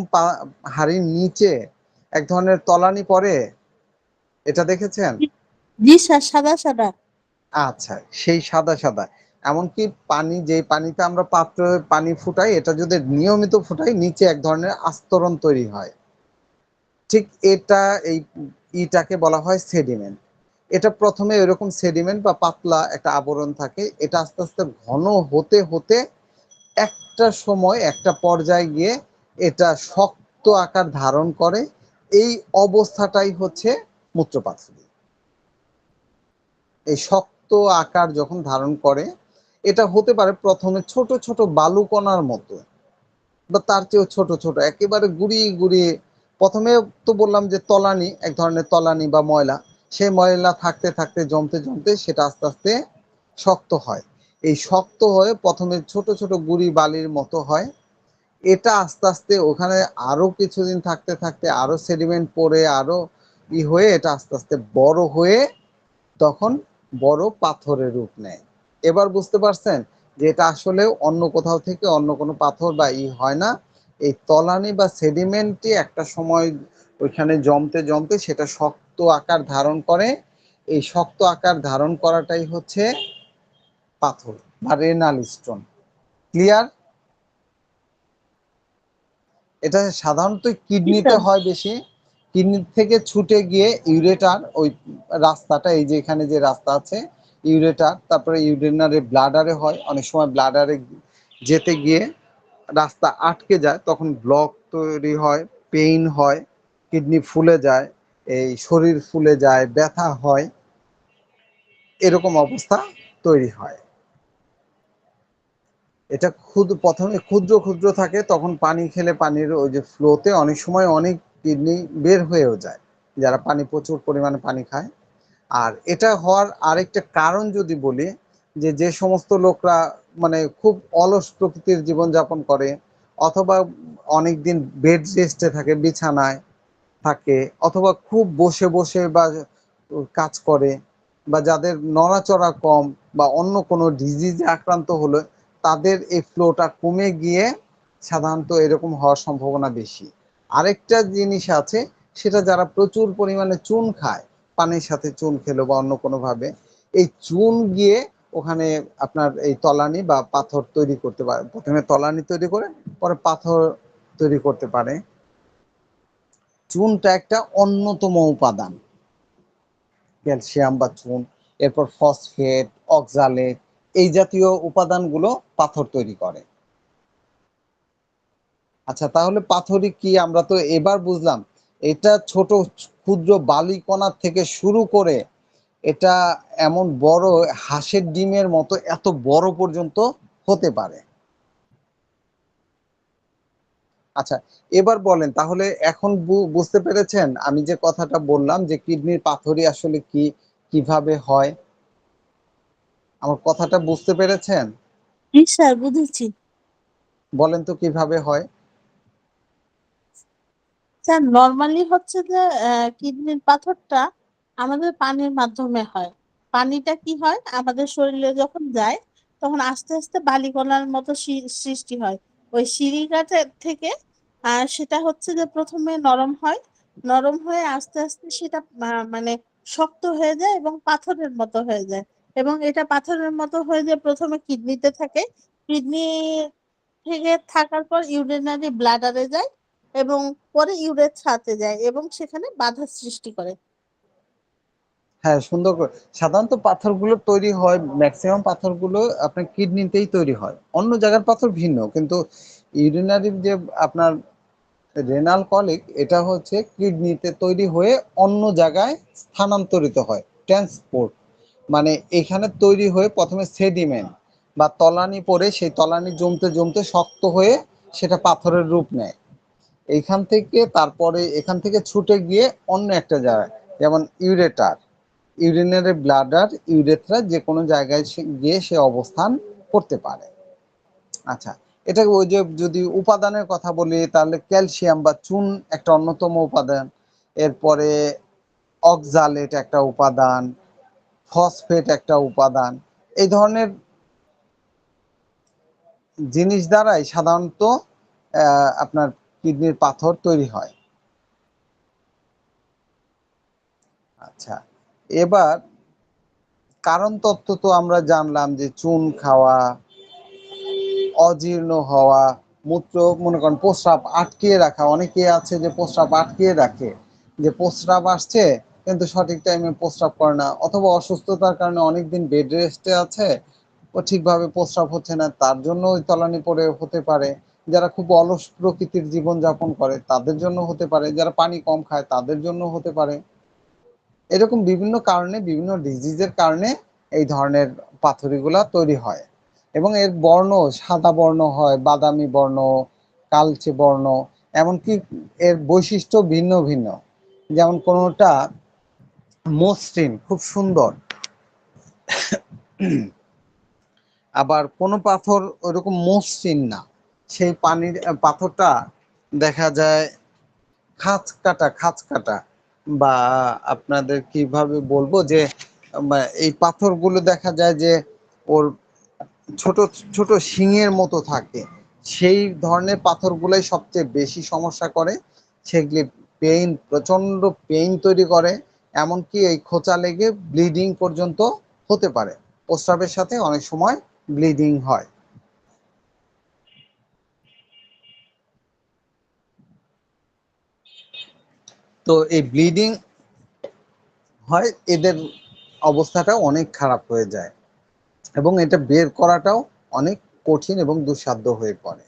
হাড়ির নিচে এক ধরনের তলানি পড়ে, এটা দেখেছেন? জি স্যার, সাদা সাদা। আচ্ছা, সেই সাদা সাদা, এমনকি পানি, যে পানিতে আমরা পাত্রে পানি ফুটাই, এটা যদি নিয়মিত ফুটাই নিচে এক ধরনের আস্তরণ তৈরি হয়। ঠিক এটা, এই ইটাকে বলা হয় সেডিমেন্ট। এটা প্রথমে এরকম সেডিমেন্ট বা পাতলা একটা আবরণ থাকে, এটা আস্তে আস্তে ঘন হতে হতে একটা সময়, একটা পর্যায়ে গিয়ে এটা শক্ত আকার ধারণ করে। এই অবস্থাটাই হচ্ছে মূত্রপাথড়ী। এই শক্ত আকার যখন ধারণ করে, এটা হতে পারে প্রথমে ছোট ছোট বালুকণার মতো, বা তার চেয়েও ছোট ছোট, একেবারে গুড়ি গুড়ি। প্রথমে তো বললাম যে তলানি, এক ধরনের তলানি বা ময়লা, সেই ময়লা থাকতে থাকতে জমতে জমতে সেটা আস্তে আস্তে শক্ত হয়। এই শক্ত হয়ে প্রথমে ছোট ছোট গুড়ি বালির মতো হয়। এটা আস্তে আস্তে ওখানে আরো কিছুদিন থাকতে থাকতে আরো সেডিমেন্ট পড়ে আরো হয়ে এটা আস্তে আস্তে বড় হয়ে তখন বড় পাথরের রূপ নেয়। এবার বুঝতে পারছেন যে এটা আসলে অন্য কোথাও থেকে অন্য কোনো পাথর বা হয় না। এই তলানি বা সেডিমেন্টই একটা সময় ওইখানে জমতে জমতে সেটা শক্ত আকার ধারণ করে। এই শক্ত আকার ধারণ করাটাই হচ্ছে পাথর বা রেনাল স্টোন। ক্লিয়ার? এটা সাধারণত জি কিডনিতে স্যার। হয় বেশি। কিডনি থেকে ছুটে গিয়ে ইউরেটার ওই রাস্তাটা, এই যে এখানে যে রাস্তা আছে ইউরেটার, তারপরে ইউরিনারি ব্লাডারে হয়। অনেক সময় ব্লাডারে যেতে গিয়ে রাস্তা আটকে যায়, তখন ব্লক তৈরি হয়, পেইন হয়, কিডনি ফুলে যায়, এই শরীর ফুলে যায়, ব্যথা হয়, এরকম অবস্থা তৈরি হয়। এটা প্রথমে ক্ষুদ্র ক্ষুদ্র থাকে, তখন পানি খেলে পানির ওই যে ফ্লোতে অনেক সময় অনেক কিডনি বের হয়েও যায় যারা পানি প্রচুর পরিমাণে পানি খায়। আর এটা হওয়ার আরেকটা কারণ যদি বলি, যে যে সমস্ত লোকরা মানে খুব অলস প্রকৃতির জীবনযাপন করে, অথবা অনেক দিন বেড রেস্টে থাকে, বিছানায় থাকে, অথবা খুব বসে বসে বা কাজ করে, বা যাদের নড়াচড়া কম, বা অন্য কোনো ডিজিজে আক্রান্ত হলে তাদের এই ফ্লোটা কমে গিয়ে সাধারণত এরকম হওয়ার সম্ভাবনা বেশি। আরেকটা জিনিস আছে, সেটা যারা প্রচুর পরিমাণে চুন খায়, পানির সাথে চুন খেলো বা অন্য কোনোভাবে, এই চুন গিয়ে ওখানে আপনার এই তলানি বা পাথর তৈরি করতে পারে। প্রথমে তলানি তৈরি করে পরে পাথর তৈরি করতে পারে। চুনটা একটা অন্যতম উপাদান, ক্যালসিয়াম বা চুন, এরপর ফসফেট, অক্সালেট, এই জাতীয় উপাদানগুলো পাথর তৈরি করে। আচ্ছা, তাহলে পাথরই কি আমরা তো এবার বুঝলাম। এটা ছোট ক্ষুদ্র বালিকণার থেকে শুরু করে এটা এমন বড় হাঁসের ডিমের মতো এত বড় পর্যন্ত হতে পারে। আচ্ছা, এবার বলেন তাহলে এখন বুঝতে পেরেছেন আমি যে কথাটা বললাম যে কিডনির পাথরই আসলে কি, কিভাবে হয়? আমার কথাটা বুঝতে পেরেছেন? জি স্যার, বুঝেছি। বলেন তো কিভাবে হয়? স্যার, নরমালি হচ্ছে যে কিডনির পাথরটা আমাদের পানির মাধ্যমে হয়। পানিটা কি হয়, আমাদের শরীরে যখন যায় তখন আস্তে আস্তে বালিকণার মতো সৃষ্টি হয়। ওই সিরিকাটা থেকে সেটা হচ্ছে যে প্রথমে নরম হয়। নরম হয়ে আস্তে আস্তে সেটা মানে শক্ত হয়ে যায় এবং পাথরের মতো হয়ে যায়। এবং এটা পাথরের মতো হয়ে যায় প্রথমে কিডনিতে থাকে। কিডনি থেকে থাকার পর ইউরিনারি ব্লাডারে যায় এবং পরে ইউরেথ্রাতে যায় এবং সেখানে বাধা সৃষ্টি করে। হ্যাঁ, সুন্দর করে। সাধারণত পাথরগুলো তৈরি হয়, ম্যাক্সিমাম পাথরগুলো আপনার কিডনিতেই তৈরি হয়। অন্য জায়গার পাথর ভিন্ন, কিন্তু ইউরিনারি যে আপনার রেনাল কলিক, এটা হচ্ছে কিডনিতে তৈরি হয়ে অন্য জায়গায় স্থানান্তরিত হয়, ট্রান্সপোর্ট। মানে এখানে তৈরি হয়ে প্রথমে সেডিমেন্ট বা তলানি পড়ে, সেই তলানি জমতে জমতে শক্ত হয়ে সেটা পাথরের রূপ নেয়। এইখান থেকে তারপরে এখান থেকে ছুটে গিয়ে অন্য একটা জায়গায়, যেমন ইউরেটার, ইউরিনারি ব্লাডার, ইউরেথ্রা, যে কোনো জায়গায় গিয়ে সে অবস্থান করতে পারে। আচ্ছা, এটা ওই যে যদি উপাদানের কথা বলি তাহলে ক্যালসিয়াম বা চুন একটা অন্যতম উপাদান, এরপরে অক্সালেট একটা উপাদান, ফসফেট একটা উপাদান। এই ধরনের জিনিস দ্বারাই সাধারণত আপনার কিডনির পাথর তৈরি হয়। আচ্ছা, এবার কারণ তত্ত্ব তো আমরা জানলাম যে চুন খাওয়া, অজীর্ণ হওয়া, মূত্র মনে করেন প্রস্রাব আটকিয়ে রাখা, অনেকে আছে যে প্রস্রাব আটকিয়ে রাখে, যে প্রস্রাব আসছে কিন্তু সঠিক টাইমে প্রস্রাব করে না, অথবা অসুস্থতার কারণে অনেকদিন বেড রেস্টে আছে, ও ঠিকভাবে প্রস্রাব হচ্ছে না, তার জন্য ওই তলানি পড়ে হতে পারে। যারা খুব অলস প্রকৃতির জীবন যাপন করে তাদের জন্য হতে পারে, যারা পানি কম খায় তাদের জন্য হতে পারে। এরকম বিভিন্ন কারণে, বিভিন্ন ডিজিজের কারণে এই ধরনের পাথরিগুলা তৈরি হয়। এবং এর বর্ণ সাদা বর্ণ হয়, বাদামি বর্ণ, কালচে বর্ণ, এমনকি এর বৈশিষ্ট্য ভিন্ন ভিন্ন। যেমন কোনোটা মসৃণ, খুব সুন্দর। আবার কোনো পাথর ওইরকম মসৃণ না, সেই পানির পাথরটা দেখা যায় খাঁজ কাটা, খাঁজ কাটা, বা আপনাদের কিভাবে বলবো যে এই পাথরগুলো দেখা যায় যে ওর ছোট ছোট শিঙের মতো থাকে। সেই ধরনের পাথরগুলোই সবচেয়ে বেশি সমস্যা করে। সেগুলি প্রচন্ড পেইন তৈরি করে, এমনকি এই খোঁচা লেগে ব্লিডিং পর্যন্ত হতে পারে। প্রস্রাবের সাথে অনেক সময় ব্লিডিং হয়। তো এই ব্লিডিং হয়, এদের অবস্থাটা অনেক খারাপ হয়ে যায় এবং এটা বের করাটাও অনেক কঠিন এবং দুঃসাধ্য হয়ে পড়ে।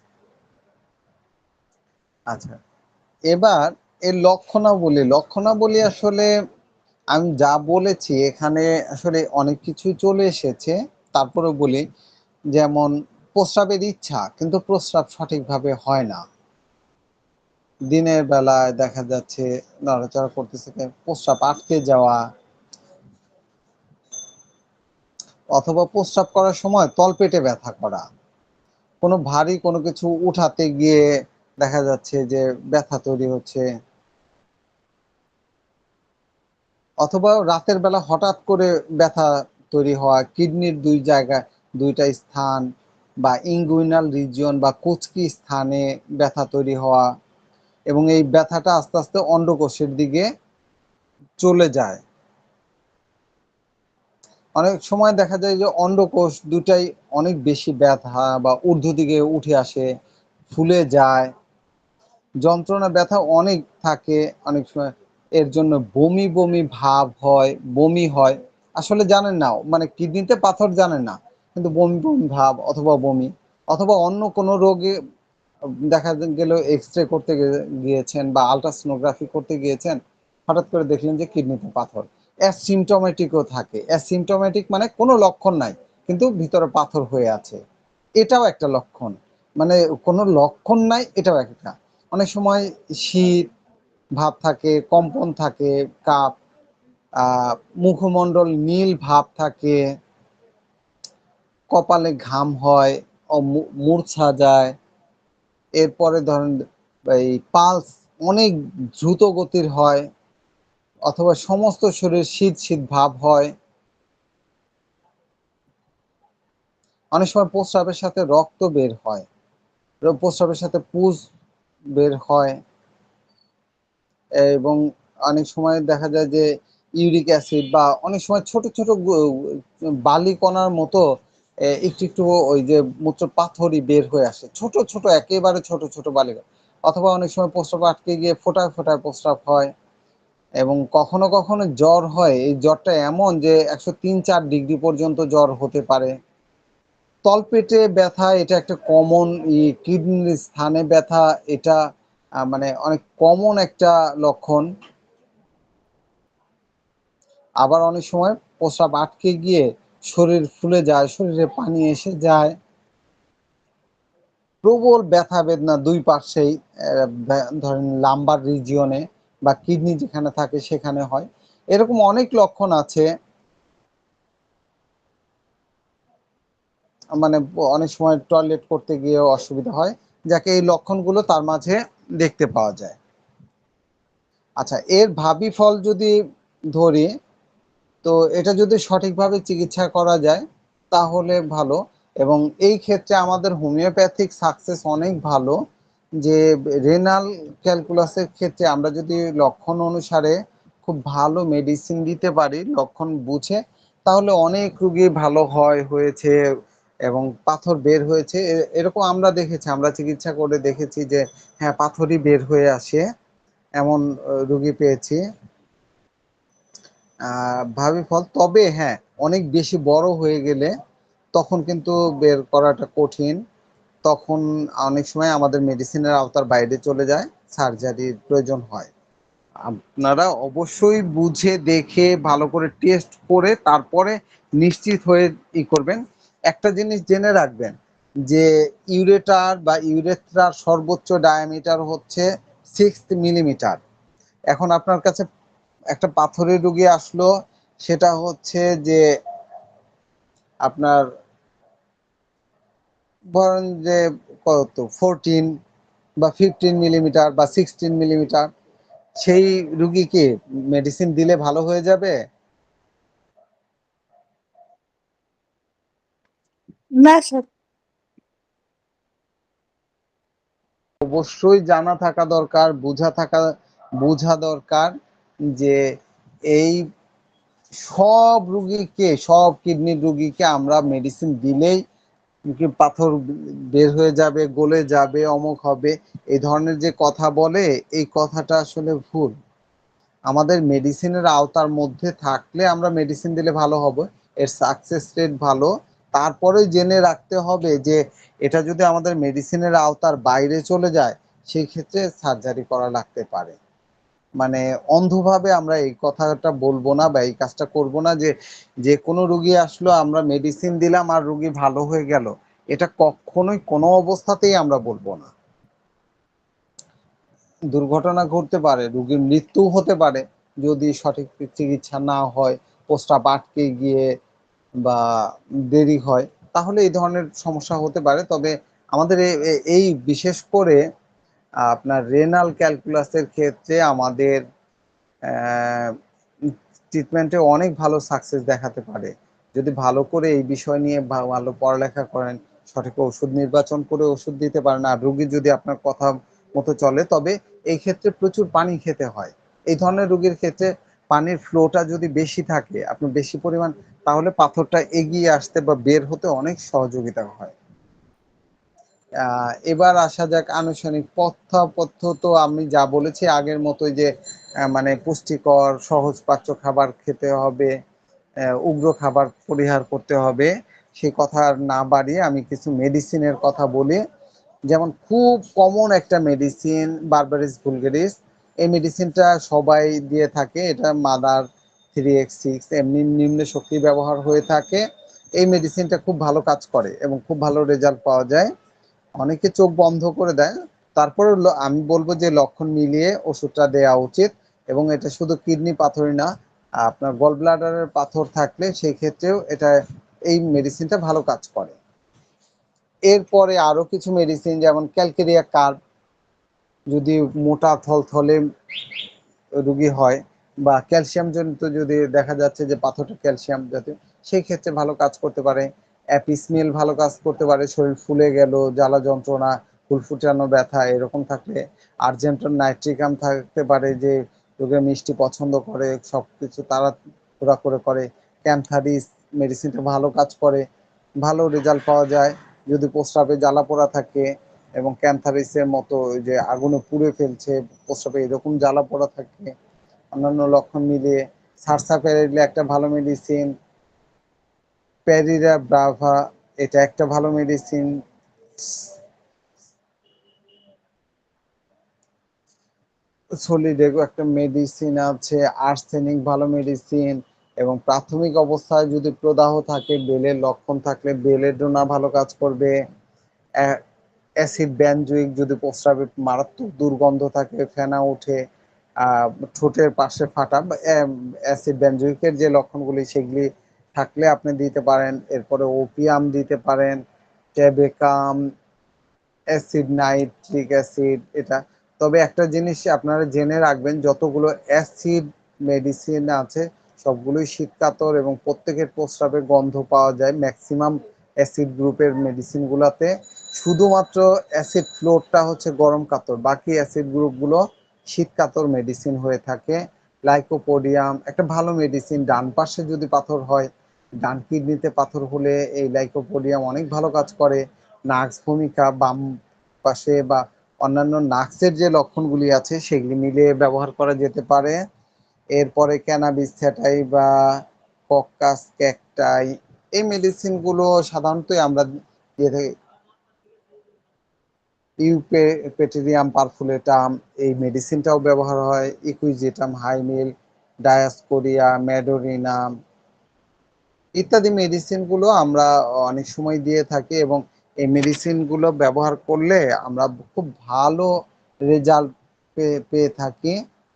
আচ্ছা, এবার এর লক্ষণাবলী আসলে আমি যা বলেছি এখানে আসলে অনেক কিছুই চলে এসেছে। তারপরে বলি, যেমন প্রস্রাবের ইচ্ছা, কিন্তু প্রস্রাব সঠিকভাবে হয় না। দিনের বেলায় দেখা যাচ্ছে নড়াচড়া করতেছে, প্রস্রাব আটকে যাওয়া, অথবা প্রস্রাব করার সময় তলপেটে ব্যথা করা, কোনো ভারী কোনো কিছু উঠাতে গিয়ে দেখা যাচ্ছে যে ব্যথা তৈরি হচ্ছে, অথবা রাতের বেলা হঠাৎ করে ব্যথা তৈরি হওয়া, কিডনির দুইটা স্থান বা ইঙ্গুইনাল রিজিয়ন বা কুচকি স্থানে ব্যথা তৈরি হওয়া, এবং এই ব্যথাটা আস্তে আস্তে অন্ডকোষের দিকে চলে যায়। অনেক সময় দেখা যায় যে অন্ডকোষ দুটাই অনেক বেশি ব্যথা বা ঊর্ধ্ব দিকে উঠে আসে, ফুলে যায়, যন্ত্রণা ব্যথা অনেক থাকে। অনেক সময় এর জন্য বমি বমি ভাব হয়, বমি হয়। আসলে জানেন না, মানে কিডনিতে পাথর জানেন না, কিন্তু বমি বমি ভাব অথবা বমি, অথবা অন্য কোনো রোগে দেখা গেল এক্স রে করতে গিয়েছেন বা আলট্রাসোনোগ্রাফি করতে গিয়েছেন, হঠাৎ করে দেখলেন যে কিডনিতে পাথর। অ্যাসিমটোমেটিকও থাকে। অ্যাসিমটোমেটিক মানে কোনো লক্ষণ নাই, কিন্তু ভিতরে পাথর হয়ে আছে, এটাও একটা লক্ষণ। মানে কোনো লক্ষণ নাই, এটাও একটা। অনেক সময় শীত ভাব থাকে, কম্পন থাকে, কাঁপ, আহ মুখমণ্ডল নীল ভাব থাকে, কপালে ঘাম হয়, মূর্ছা যায়। এরপরে ধরেন এই পালস অনেক দ্রুত গতির হয়, অথবা সমস্ত শরীর শীত শীত ভাব হয়। অনেক সময় প্রস্রাবের সাথে রক্ত বের হয়, প্রস্রাবের সাথে পুজ বের হয়, এবং অনেক সময় দেখা যায় যে ইউরিক অ্যাসিড বা অনেক সময় ছোট ছোট বালি কণার মতো একটু একটু ওই যে মূত্র পাথরই বের হয়ে আসে, ছোট ছোট একেবারে ছোট ছোট বালি। অথবা অনেক সময় প্রস্রাব আটকে গিয়ে ফোটায় ফোটায় প্রস্রাব হয়। এবং কখনো কখনো জ্বর হয়, এই জ্বরটা এমন যে 103-4 ডিগ্রি পর্যন্ত জ্বর হতে পারে। তলপেটে ব্যথা, এটা একটা কমন, কিডনির স্থানে ব্যথা, এটা মানে অনেক কমন একটা লক্ষণ। আবার অনেক সময় প্রস্রাব আটকে গিয়ে শরীর ফুলে যায়, শরীরে পানি এসে যায়, প্রবল ব্যথা বেদনা দুই পাশেই, ধরেন লাম্বার রিজিয়নে বা কিডনি যেখানে থাকে সেখানে হয়। এরকম অনেক লক্ষণ আছে। মানে অনেক সময় টয়লেট করতে গিয়েও অসুবিধা হয়, যাকে এই লক্ষণগুলো তার মাঝে দেখতে পাওয়া যায়। আচ্ছা, এর ভাবি ফল যদি ধরি, তো এটা যদি সঠিকভাবে চিকিৎসা করা যায় তাহলে ভালো। এবং এই ক্ষেত্রে আমাদের হোমিওপ্যাথিক সাকসেস অনেক ভালো, যে রেনাল ক্যালকুলাসের ক্ষেত্রে আমরা যদি লক্ষণ অনুসারে খুব ভালো মেডিসিন দিতে পারি লক্ষণ বুঝে, তাহলে অনেক রুগী ভালো হয়েছে এবং পাথর বের হয়েছে। এরকম আমরা দেখেছি, আমরা চিকিৎসা করে দেখেছি যে হ্যাঁ, পাথরই বের হয়ে আসে, এমন রুগী পেয়েছি। ভাবি ফল, তবে হ্যাঁ, অনেক বেশি বড় হয়ে গেলে তখন কিন্তু বের করাটা কঠিন। তখন অনেক সময় আমাদের মেডিসিনের আওতার বাইরে চলে যায়, সার্জারির প্রয়োজন হয়। আপনারা অবশ্যই বুঝে দেখে ভালো করে টেস্ট করে তারপরে নিশ্চিত হয়ে করবেন। একটা জিনিস জেনে রাখবেন যে ইউরেটার বা ইউরেথ্রার সর্বোচ্চ ডায়ামিটার হচ্ছে 6 মিলিমিটার। এখন আপনার কাছে একটা পাথরের রোগী আসলো, সেটা হচ্ছে যে আপনার ধরেন যে কত 14 বা 15 মিলিমিটার বা 16 মিলিমিটার, সেই রুগী কি মেডিসিন দিলে ভালো হয়ে যাবে? না স্যার। অবশ্যই জানা থাকা দরকার, বোঝা দরকার যে এই সব কিডনির রুগীকে আমরা মেডিসিন দিলেই কি পাথর বের হয়ে যাবে, গলে যাবে, অমুক হবে, এই ধরনের যে কথা বলে, এই কথাটা আসলে ভুল। আমাদের মেডিসিনের আওতার মধ্যে থাকলে আমরা মেডিসিন দিলে ভালো হবে, এর সাকসেস রেট ভালো। তারপরে জেনে রাখতে হবে যে এটা যদি আমাদের মেডিসিনের আওতার বাইরে চলে যায়, সেই ক্ষেত্রে সার্জারি করা লাগতে পারে। মানে অন্ধভাবে আমরা এই কথাটা বলবো না বা এই কাজটা করব না যে যে কোনো রুগী আসলো আমরা মেডিসিন দিলাম আর রুগী ভালো হয়ে গেল, এটা কখনোই কোনো অবস্থাতেই আমরা বলবো না। দুর্ঘটনা ঘটতে পারে, রোগীর মৃত্যু হতে পারে যদি সঠিক চিকিৎসা না হয়, প্রস্রাব আটকে গিয়ে বা দেরি হয়, তাহলে এই ধরনের সমস্যা হতে পারে। তবে আমাদের এই বিশেষ করে আপনার রেনাল ক্যালকুলাসের ক্ষেত্রে আমাদের ট্রিটমেন্টে অনেক ভালো সাকসেস দেখাতে পারে যদি ভালো করে এই বিষয় নিয়ে ভালো পড়ালেখা করেন, সঠিক ওষুধ নির্বাচন করে ওষুধ দিতে পারেন, আর রুগী যদি আপনার কথা মতো চলে। তবে এই ক্ষেত্রে প্রচুর পানি খেতে হয়। এই ধরনের রোগীর ক্ষেত্রে পানির ফ্লোটা যদি বেশি থাকে, আপনি বেশি পরিমাণ, তাহলে পাথরটা এগিয়ে আসতে বা বের হতে অনেক সহযোগিতা হয়। এবার আসা যাক আনুষ্ঠানিক পথ্যাপথ্য। তো আমি যা বলেছি আগের মতোই যে মানে পুষ্টিকর সহজ পাচ্য খাবার খেতে হবে, উগ্র খাবার পরিহার করতে হবে, সে কথা আর না বাড়িয়ে আমি কিছু মেডিসিনের কথা বলি। যেমন খুব কমন একটা মেডিসিন বারবারিস ভুলগারিস, এই মেডিসিনটা সবাই দিয়ে থাকে, এটা মাদার 3x6 এমনি নিম্ন শক্তি ব্যবহার হয়ে থাকে। এই মেডিসিনটা খুব ভালো কাজ করে এবং খুব ভালো রেজাল্ট পাওয়া যায়। অনেকে চোখ বন্ধ করে দেয়, তারপরে আমি বলবো যে লক্ষণ মিলিয়ে ওষুধটা দেওয়া উচিত। এবং এটা শুধু কিডনি পাথরই না, আপনার গল ব্লাডারের পাথর থাকলে সেই ক্ষেত্রেও এটা এই মেডিসিনটা ভালো কাজ করে। এরপরে আরো কিছু মেডিসিন যেমন ক্যালকেরিয়া কার্ব, যদি মোটা থলথলে রোগী হয় বা ক্যালসিয়াম জনিত যদি দেখা যাচ্ছে যে পাথরটা ক্যালসিয়াম জাতীয়, সেই ক্ষেত্রে ভালো কাজ করতে পারে। অ্যাপিসমেল ভালো কাজ করতে পারে, শরীর ফুলে গেল, জ্বালা যন্ত্রণা, ফুলফুটানো ব্যথা এরকম থাকলে। আর্জেন্টন নাইট্রিকাম থাকতে পারে, যে রোগীরা মিষ্টি পছন্দ করে, সবকিছু তাড়াহুড়া করে। ক্যান্থারিস মেডিসিনটা ভালো কাজ করে, ভালো রেজাল্ট পাওয়া যায় যদি প্রস্রাবে জ্বালা পোড়া থাকে এবং ক্যান্থারিসের মতো ওই যে আগুনে পুড়ে ফেলছে প্রস্রাবে এরকম জ্বালা পোড়া থাকে। অন্যান্য লক্ষণ মিলিয়ে সারসাপ্যারিলা একটা ভালো মেডিসিন, প্যারিরা ব্রাভা এটা একটা ভালো মেডিসিন, সলিডেগো একটা মেডিসিন আছে, আর্সেনিক ভালো মেডিসিন। এবং প্রাথমিক অবস্থায় যদি প্রদাহ থাকে, বেলের লক্ষণ থাকলে বেলেডোনা ভালো কাজ করবে। অ্যাসিড ব্যানজুইক যদি প্রস্রাবে মারাত্মক দুর্গন্ধ থাকে, ফেনা উঠে, ঠোঁটের পাশে ফাটা, অ্যাসিড ব্যানজুইকের যে লক্ষণগুলি সেগুলি থাকলে আপনি দিতে পারেন। এরপরে ওপিয়াম দিতে পারেন, ট্যাবেকাম, অ্যাসিড নাইট্রিক অ্যাসিড এটা। তবে একটা জিনিস আপনারা জেনে রাখবেন, যতগুলো অ্যাসিড মেডিসিন আছে সবগুলোই শীতকাতর এবং প্রত্যেকের প্রস্রাবে গন্ধ পাওয়া যায় ম্যাক্সিমাম অ্যাসিড গ্রুপের মেডিসিনগুলোতে। শুধুমাত্র অ্যাসিড ফ্লোরটা হচ্ছে গরম কাতর, বাকি অ্যাসিড গ্রুপগুলো শীতকাতর মেডিসিন হয়ে থাকে। লাইকোপোডিয়াম একটা ভালো মেডিসিন, ডান পাশে যদি পাথর হয়, ডান কিডনিতে পাথর হলে এই লাইকোপোডিয়াম অনেক ভালো কাজ করে। নাক্স ভূমিকা বাম পাশে বা অন্যান্য নাক্সের যে লক্ষণগুলি আছে সেগুলি মিলিয়ে ব্যবহার করা যেতে পারে। এরপরে ক্যানাবিস স্যাটাই বা ককাস ক্যাকটাই, এই মেডিসিনগুলো সাধারণত আমরা দিয়ে থাকি। ইউপেটেরিয়াম পারফুলেটাম এই মেডিসিনটাও ব্যবহার হয়, ইকুইজিটাম হাইমিল, ডায়াসকোরিয়া, ম্যাডোরিনাম ইত্যাদি মেডিসিনগুলো আমরা অনেক সময় দিয়ে থাকি। এবং এই মেডিসিনগুলো ব্যবহার করলে আমরা খুব ভালো রেজাল্ট পেয়ে থাকি।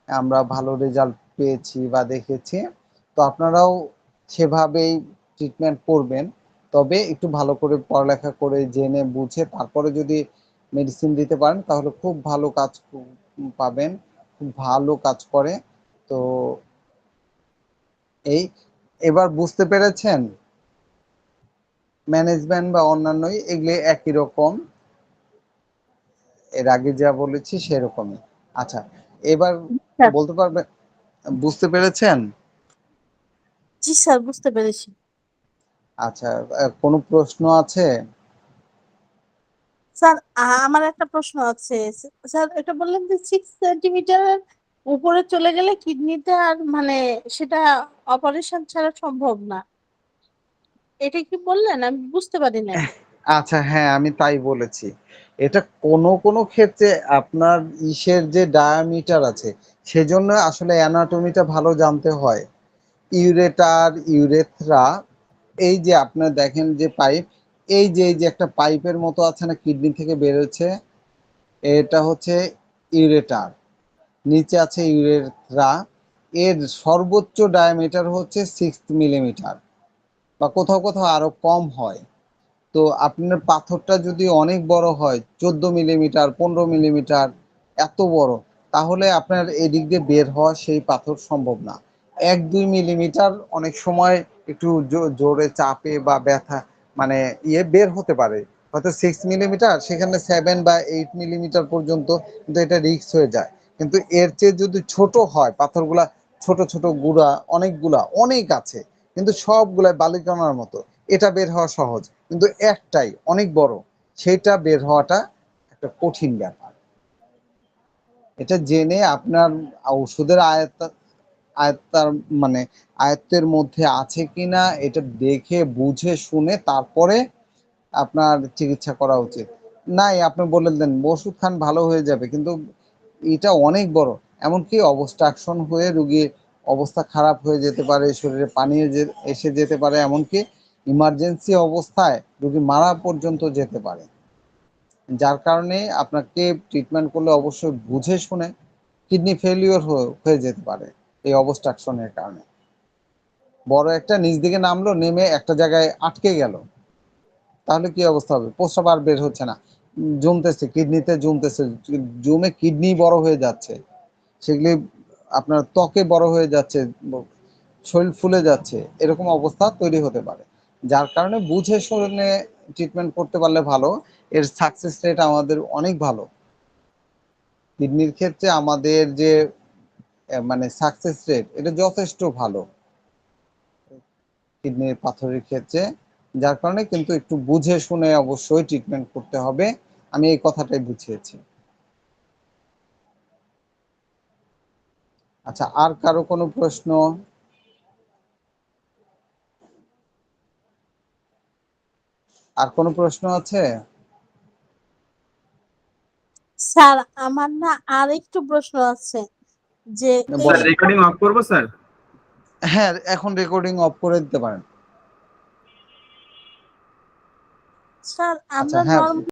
আমরা ভালো রেজাল্ট পেয়েছি বা দেখেছি। তো আপনারাও সেভাবেই ট্রিটমেন্ট করবেন। তবে একটু ভালো করে পড়ালেখা করে জেনে বুঝে তারপরে যদি মেডিসিন দিতে পারেন তাহলে খুব ভালো কাজ পাবেন। খুব ভালো কাজ করে। তো এই এবার বুঝতে পেরেছেন? ম্যানেজমেন্ট বা অন্যান্যই এগুলো একই রকম। এর আগে যা বলেছি সেরকমই। আচ্ছা, এবার স্যার। বলতে পারবেন, বুঝতে পেরেছেন? জি স্যার, বুঝতে পেরেছি। আচ্ছা, কোনো প্রশ্ন আছে? স্যার, আমার একটা প্রশ্ন আছে। স্যার, এটা বললেন যে 6 সেন্টিমিটারের উপরে চলে গেলে কিডনিতে আর মানে সেটা অপারেশন ছাড়া সম্ভব না। এটা কি বললেন? আমি বুঝতে পারি নাই। আচ্ছা, হ্যাঁ, আমি তাই বলেছি। এটা কোনো ক্ষেত্রে আপনার ইসের যে ডায়ামিটার আছে সেজন্য আসলে অ্যানাটমিটা ভালো জানতে হয়। ইউরেটার, ইউরেথ্রা, এই যে আপনার দেখেন যে পাইপ, এই যে একটা পাইপের মতো আছে না কিডনি থেকে বেরোচ্ছে, এটা হচ্ছে ইউরেটার। নিচে আছে ইউরেথ্রা। এর সর্বোচ্চ ডায়ামিটার হচ্ছে 6 মিলিমিটার বা কোথাও আরো কম হয়। তো আপনার পাথরটা যদি অনেক বড় হয়, 14 মিলিমিটার, 15 মিলিমিটার, এত বড়, তাহলে আপনার এদিক দিয়ে বের হওয়া সেই পাথর সম্ভব না। 1-2 মিলিমিটার অনেক সময় একটু জোরে চাপে বা ব্যথা মানে বের হতে পারে। হয়তো 6 মিলিমিটার, সেখানে 7 বা 8 মিলিমিটার পর্যন্ত, কিন্তু এটা রিস্ক হয়ে যায়। কিন্তু এর চেয়ে যদি ছোট হয় পাথরগুলা, ছোট গুড়া অনেকগুলা অনেক আছে, কিন্তু সবগুলা বালিকণার মতো, এটা বের হওয়া সহজ। কিন্তু একটাই অনেক বড়, সেটা বের হওয়াটা একটা কঠিন ব্যাপার। এটা জেনে আপনার ওষুধের আয়ত্তার মানে আয়ত্তের মধ্যে আছে কিনা এটা দেখে বুঝে শুনে তারপরে আপনার চিকিৎসা করা উচিত। নাই আপনি বলে দেন ওষুধ খান ভালো হয়ে যাবে, কিন্তু এটা অনেক বড়। এমনকি অবস্ট্রাকশন হয়ে রোগীর অবস্থা খারাপ হয়ে যেতে পারে, শরীরে পানি এসে যেতে পারে, এমনকি ইমার্জেন্সি অবস্থায় রোগী মারা পর্যন্ত যেতে পারে। যার কারণে আপনাকে ট্রিটমেন্ট করলে অবশ্যই বুঝে শুনে, কিডনি ফেলিওর হয়ে যেতে পারে এই অবস্ট্রাকশনের কারণে। বড় একটা নিচ দিকে নামলো, নেমে একটা জায়গায় আটকে গেল, তাহলে কি অবস্থা হবে? প্রস্রাব আর বের হচ্ছে না, জমতেছে, কিডনিতে জমতেছে, জমে কিডনি বড় হয়ে যাচ্ছে, সেগুলি আপনার ত্বকে বড় হয়ে যাচ্ছে, শরীর ফুলে যাচ্ছে, এরকম অবস্থা তৈরি হতে পারে। যার কারণে বুঝে শুনে ট্রিটমেন্ট করতে পারলে ভালো। এর সাকসেস রেট আমাদের অনেক ভালো। কিডনির ক্ষেত্রে আমাদের যে মানে সাকসেস রেট, এটা যথেষ্ট ভালো কিডনির পাথরের ক্ষেত্রে। যার কারণে কিন্তু একটু বুঝে শুনে অবশ্যই ট্রিটমেন্ট করতে হবে। আমি এই কথাটাই বুঝিয়েছি। আচ্ছা, আর কারো কোনো প্রশ্ন? আর কোনো প্রশ্ন আছে? স্যার, আমার না আরেকটু প্রশ্ন আছে যে এই স্যার বলেন। রেকর্ডিং অফ করবো স্যার? হ্যাঁ, এখন রেকর্ডিং অফ করে দিতে পারেন। স্যার, আচ্ছা, আমরা হ্যাঁ। নরমাল